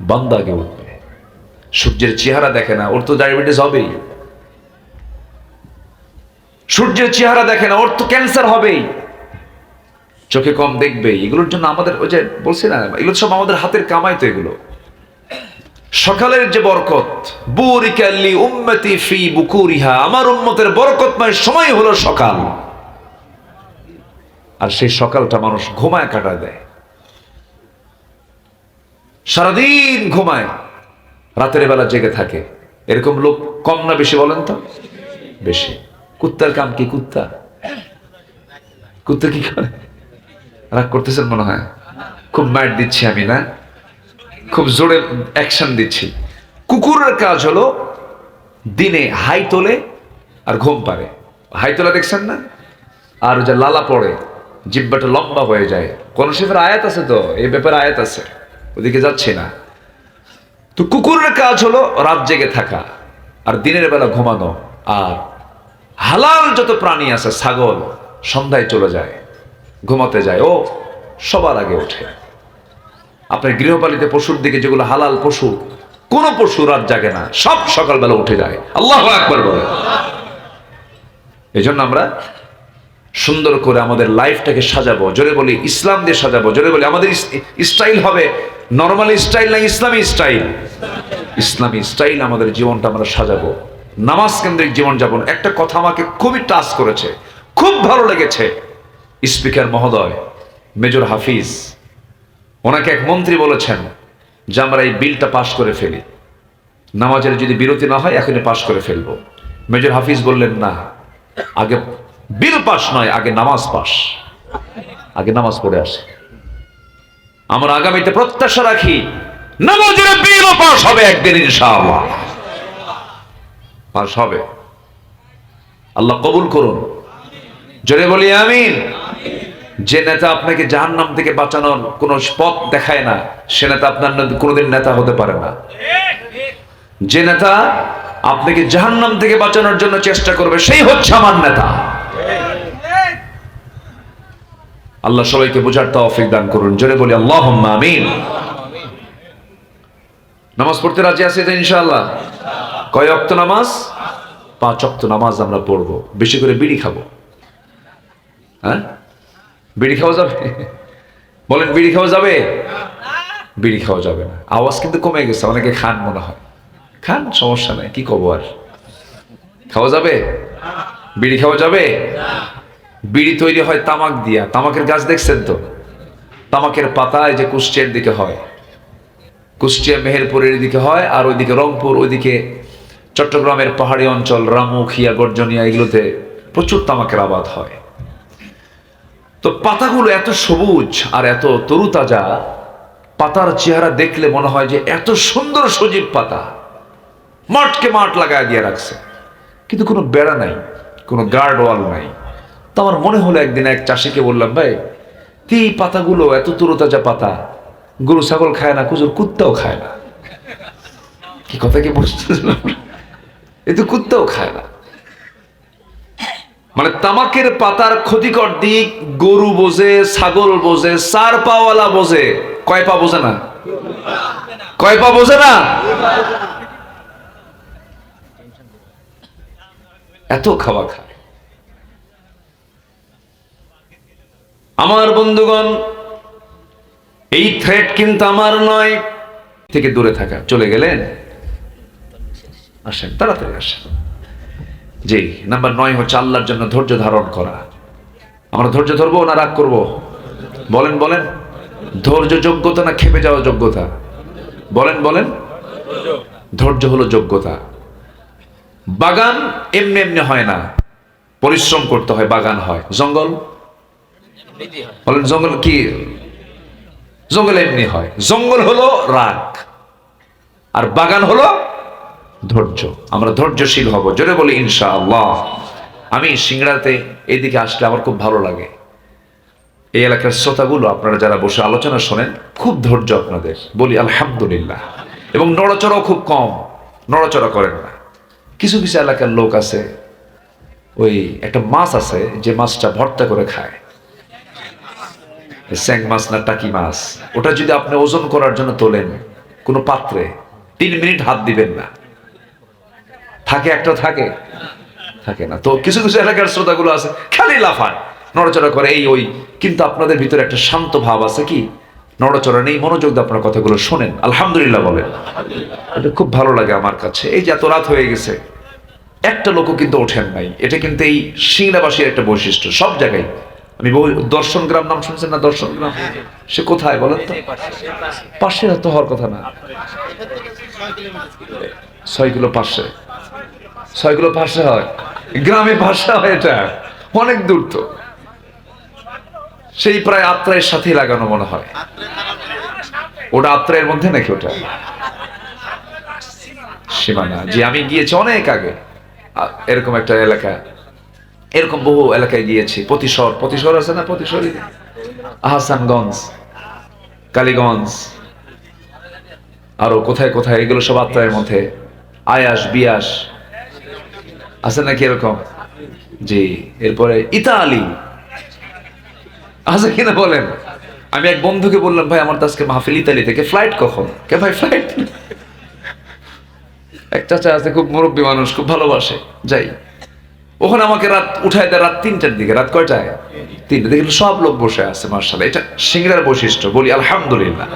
বান্দা আগে উঠবে। সূর্যের চেহারা দেখে না, ওর তো ডায়াবেটিস হবেই। সূর্যের চেহারা দেখে না, ওর তো ক্যান্সার হবেই। চোখে কম দেখবে। এগুলোর জন্য আমাদের, ওই যে বলছি না, এগুলো সব আমাদের হাতের কামাই তো। এগুলো সকালের যে বরকত, বুরিকাল্লি উম্মতি ফি বুকুরিহা, আমার উম্মতের বরকতময় সময় হলো সকাল। আর সেই সকালটা মানুষ ঘুমায় কাটায় দেয়, সারাদিন ঘুমায়, রাতের বেলা জেগে থাকে। এরকম লোক কম না বেশি বলেন তো? বেশি। কুত্তার কাম কি? কুত্তা কুত্তা কি করে? রাগ করতেছেন মনে হয়? খুব মার দিচ্ছি আমি না, খুব জোরে অ্যাকশন দিচ্ছি। কুকুরের কাজ হলো দিনে হাই তোলে আর ঘুম পারে। হাই তোলা দেখছেন না? আর যে লালা পড়ে, জিব্বাটা লম্বা হয়ে যায়। কোন শিফের আয়াত আছে তো, এই ব্যাপারে আয়াত আছে, ওদিকে যাচ্ছে না। তো কুকুরের কাজ হলো রাত জেগে থাকা আর দিনের বেলা ঘুমানো। আর হালাল যত প্রাণী আছে, ছাগল সন্ধ্যায় চলে যায়, ঘুমাতে যায়, ও সবার আগে ওঠে। আপনার গৃহপালিত পশুর দিকে যেগুলো হালাল পশু, কোন পশু রাত জাগে না, সব সকালবেলা উঠে যায়। আল্লাহু আকবার বলে। এই জন্য আমরা সুন্দর করে আমাদের লাইফটাকে সাজাবো। জোরে বলি ইসলাম দিয়ে সাজাবো। জোরে বলি আমাদের স্টাইল হবে নরমাল স্টাইল না ইসলামী স্টাইল? ইসলামী স্টাইল আমাদের জীবনটা আমরা সাজাবো। নামাজ কেন্দ্রিক জীবনযাপন। একটা কথা আমাকে খুবই টাচ করেছে, খুব ভালো লেগেছে। স্পিকার মহোদয় মেজর হাফিজ, ওনাকে এক মন্ত্রী বলেছেন যে আমরা এই বিলটা পাশ করে ফেলি, নামাজের যদি বিরতি না হয় এখনই পাশ করে ফেলবো। মেজর হাফিজ বললেন না, আগে বিল পাস নয়, আগে নামাজ পাস, আগে নামাজ পড়ে আসে। আমরা আগামীতে প্রত্যাশা রাখি নামাজের বিলও পাস হবে একদিন ইনশাআল্লাহ, পাস হবে। আল্লাহ কবুল করুন। জোরে বলি আমিন। যে নেতা আপনাকে জাহান্নাম থেকে বাঁচানোর কোন পথ দেখায় না, সে নেতা আপনার কোনোদিন নেতা হতে পারে না। যে নেতা আপনাকে জাহান্নাম থেকে বাঁচানোর জন্য চেষ্টা করবে, সেই হচ্ছে আমার নেতা। আল্লাহ সবাইকে বোঝার তৌফিক দান করুন। জোরে বলি আল্লাহুম্মা আমিন। নামাজ পড়তে রাজি আছি তো ইনশাআল্লাহ? কয় ওয়াক্ত নামাজ? 5 ওয়াক্ত নামাজ আমরা পড়বো। বেশি করে বিড়ি খাবো। হ্যাঁ, বিড়ি খাওয়া যাবে? বলেন বিড়ি খাওয়া যাবে? বিড়ি খাওয়া যাবে না। আওয়াজ কিন্তু কমে গেছে, অনেকে খান মনে হয়। খান, সমস্যা নাই, কি কব আর। খাওয়া যাবে? বিড়ি খাওয়া যাবে? বিড়ি তৈরি হয় তামাক দিয়া। তামাকের গাছ দেখছেন তো? তামাকের পাতায় যে কুষ্টিয়ার দিকে হয়, কুষ্টিয়া মেহেরপুরের দিকে হয়, আর ওইদিকে রংপুর, ওইদিকে চট্টগ্রামের পাহাড়ি অঞ্চল, রামুখিয়া, গর্জনিয়া, এগুলোতে প্রচুর তামাকের আবাদ হয়। তো পাতাগুলো এত সবুজ আর এত তরুতাজা, পাতার চেহারা দেখলে মনে হয় যে এত সুন্দর সজীব পাতা, মাঠকে মাঠ লাগায় দিয়ে রাখছে, কিন্তু কোনো বেড়া নাই, কোনো গার্ড ওয়াল নাই। তো আমার মনে হলো একদিন এক চাষিকে বললাম, ভাই এই পাতাগুলো এত তরুতাজা পাতা, গরু ছাগল খায় না, কুজুর কুত্তাও খায় না। কি কথা কি বুঝতেছিলাম? এ তো কুত্তাও খায় না। মানে তামাকের পাতার ক্ষতিকর দিক গরু বোঝে, ছাগল বোঝে, চার পাওয়ালা বোঝে, কয় পা বোঝে না? কয় পা বোঝে না? এত খাওয়া খায়। আমার বন্ধুগণ, এই থ্রেট কিন্তু আমার নয়। থেকে দূরে থাকা। চলে গেলেন? আসেন, তাড়াতাড়ি আসেন। জি, নাম্বার 9 হচ্ছে আল্লাহর জন্য ধৈর্য ধারণ করা। আমরা ধৈর্য ধরবো না রাগ করব? বলেন বলেন। ধৈর্য যোগ্যতা না খেপে যাওয়া যোগ্যতা? বলেন বলেন। ধৈর্য হলো যোগ্যতা। বাগান এমনি এমনি হয় না, পরিশ্রম করতে হয় বাগান হয়। জঙ্গল বলেন, জঙ্গল কি? জঙ্গল এমনি হয়। জঙ্গল হলো রাগ, আর বাগান হলো ধৈর্য। আমরা ধৈর্যশীল হব, জোরে বলি ইনশাআল্লাহ। আমি সিংড়াতে এইদিকে আসলে আমার খুব ভালো লাগে। এই এলাকার শ্রোতাগুলো, আপনারা যারা বসে আলোচনা শোনেন, খুব ধৈর্য আপনাদের, বলি আলহামদুলিল্লাহ। এবং নড়াচড়াও খুব কম, নড়াচড়া করেন না। কিছু কিছু এলাকার লোক আছে, ওই একটা মাছ আছে যে মাছটা ভর্তা করে খায়, স্যাং মাছ না টাকি মাছ, ওটা যদি আপনি ওজন করার জন্য তোলেন কোনো পাত্রে, 3 মিনিট হাত দিবেন না। থাকে একটা? থাকে না। তো কিছু কিছু এলাকার শ্রোতাগুলো আছে খালি লাফায়, নড়াচড়া করে, এই ওই, কিন্তু আপনাদের ভিতরে একটা শান্ত ভাব আছে, কি নড়াচড়া নেই, মনোযোগ দিয়ে আপনার কথাগুলো শোনেন, আলহামদুলিল্লাহ বলেন। এটা খুব ভালো লাগে আমার কাছে। এই যে এত রাত হয়ে গেছে, একটা লোকও কিন্তু ওঠেন নাই। এটা কিন্তু এই সিংড়াবাসীর একটা বৈশিষ্ট্য। সব জায়গায় আমি বহু দর্শন গ্রাম নাম শুনছেন না? দর্শন গ্রাম সে কোথায় বলেন তো? পাশে তো হওয়ার কথা না। 6 কিলো পাশে, 6 কিলো পাশে হয়, গ্রামে ভাষা হয়, এটা অনেক দূর। তো সেই প্রায় আত্রায়ের সাথে লাগানো মনে হয়। ওটা আত্রায়ের মধ্যে নাকি? ওটা সীমানা। যে আমি গিয়েছি অনেক আগে এরকম একটা এলাকা, এরকম বহু এলাকায় গিয়েছি। প্রতিশর আছে না? প্রতিশরী, আহসানগঞ্জ, কালীগঞ্জ, আরো কোথায় কোথায়, এগুলো সব আত্রায়ের মধ্যে। আয়াস বিয়াস আছে নাকি এরকম? জি। এরপরে ইতালি আছে কিনা বলেন? আমি এক বন্ধুকে বললাম, ভাই আমার তো আজকে মাহফিল ইতালি থেকে, ফ্লাইট কখন? কে ভাই ফ্লাইট? এক চাচা আছে, খুব মুরব্বী মানুষ, খুব ভালোবাসে, যাই। ওখানে আমাকে রাত উঠায় দেয় রাত 3টার দিকে। রাত কয়টায়? 3টে। দেখলে সব লোক বসে আছে, মার্শাল্লাহ। এটা সিংড়ার বৈশিষ্ট্য, বলি আলহামদুলিল্লাহ।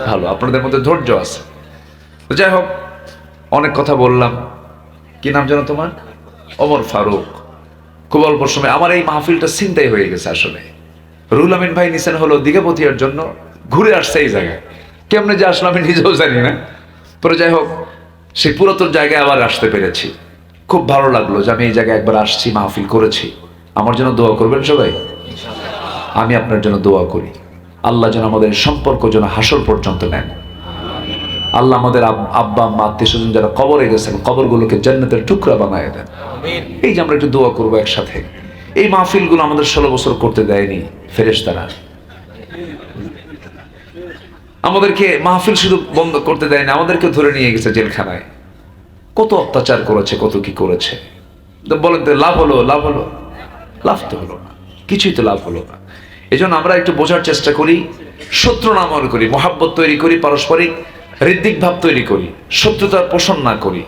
ভালো, আপনাদের মধ্যে ধৈর্য আছে। যাই হোক, অনেক কথা বললাম। কি নাম যেন তোমার? ওমর ফারুক। খুব অল্প সময় আমার এই মাহফিলটা চিন্তাই হয়ে গেছে আসলে। রুহুল আমিন ভাই নিছেন হলো দীঘাপতিয়ার জন্য, ঘুরে আসছে এই জায়গায়। কেমনে যে আসলে আমি নিজেও জানি না। পরে যাই হোক, সেই পুরাতন জায়গায় আবার আসতে পেরেছি। খুব ভালো লাগলো যে আমি এই জায়গায় একবার আসছি, মাহফিল করেছি। আমার জন্য দোয়া করবেন সবাই। আমি আপনার জন্য দোয়া করি, আল্লাহ যেন আমাদের সম্পর্ক যেন হাসর পর্যন্ত নেন। আল্লাহ আমাদের আব্বা আম্মা আত্মীয় স্বজন যারা কবরে গেছেন, কবরগুলোকে জান্নাতের টুকরা বানায় দেন। এই যে আমরা একটু দোয়া করবো একসাথে। এই মাহফিলগুলো আমাদের 16 বছর করতে দেয়নি ফেরেশতারা। আমাদেরকে মাহফিল শুধু বন্ধ করতে দেয়নি, আমাদেরকে ধরে নিয়ে গেছে জেলখানায়। কত অত্যাচার করেছে, কত কি করেছে। বলেন তো লাভ হলো? লাভ তো হলো না, কিছুই তো লাভ হলো না। এই জন্য আমরা একটু বোঝার চেষ্টা করি, শত্রু না মনে করি, মহাব্বত তৈরি করি, পারস্পরিক হৃদ্দিক ভাব তৈরি করি, শত্রুতার পোষণ না করি।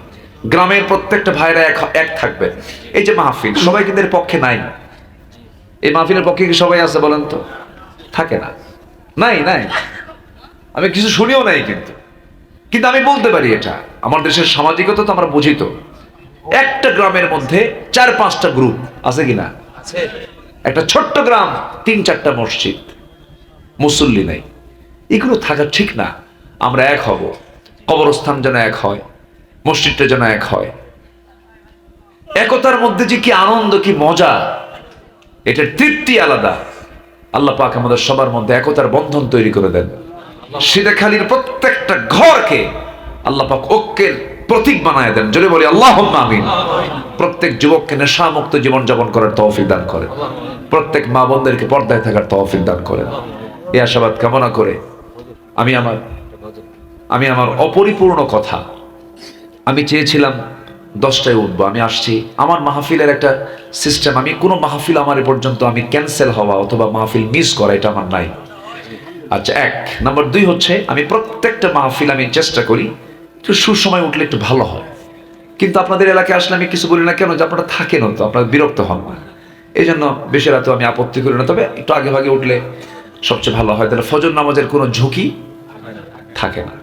গ্রামের প্রত্যেকটা ভাইরা এক থাকবেন। এই যে মাহফিল, সবাই কিন্তু এর পক্ষে নাই। এই মাহফিলের পক্ষে কি সবাই আছে বলেন তো? থাকে না, নাই। আমি কিছু শুনিও নাই, কিন্তু আমি বলতে পারি এটা আমার দেশের সামাজিকতা, তো আমরা বুঝি। তো একটা গ্রামের মধ্যে 4-5টা গ্রুপ আছে কিনা? একটা ছোট্ট গ্রাম, 3-4টা মসজিদ, মুসল্লি নাই। এগুলো থাকা ঠিক না। আমরা এক হব, কবরস্থান যেন এক হয়, মসজিদটা যেন এক হয়। একতার মধ্যে যে কি আনন্দ, কি মজা, এটার তৃপ্তি আলাদা। আল্লাহ পাক আমাদের সবার মধ্যে একতার বন্ধন তৈরি করে দেন। সিধেখালির প্রত্যেকটা ঘরকে আল্লাহ পাক ঐক্যের প্রতীক বানায় দেন। জোরে বলি আল্লাহুম্মা আমিন। প্রত্যেক যুবককে নেশামুক্ত জীবন যাপন করার তৌফিক দান করেন। প্রত্যেক মা বোনদেরকে পর্দায় থাকার তৌফিক দান করেন। এই আশাবাদ কামনা করে আমি আমার অপরিপূর্ণ কথা, আমি চেয়েছিলাম 10টায় উঠবো, আমি আসছি। আমার মাহফিলের একটা সিস্টেম, আমি কোনো মাহফিল আমার এ পর্যন্ত আমি ক্যান্সেল হওয়া অথবা মাহফিল মিস করা এটা আমার নাই। আচ্ছা, 1 নাম্বার 2 হচ্ছে আমি প্রত্যেকটা মাহফিল আমি চেষ্টা করি একটু সুসময় উঠলে একটু ভালো হয়। কিন্তু আপনাদের এলাকায় আসলে আমি কিছু বলি না কেন, যে আপনারা থাকেন তো, আপনারা বিরক্ত হন না, এই জন্য বেশি রাতে আমি আপত্তি করি না। তবে একটু আগে ভাগে উঠলে সবচেয়ে ভালো হয়, তাহলে ফজর নামাজের কোনো ঝুঁকি থাকে না।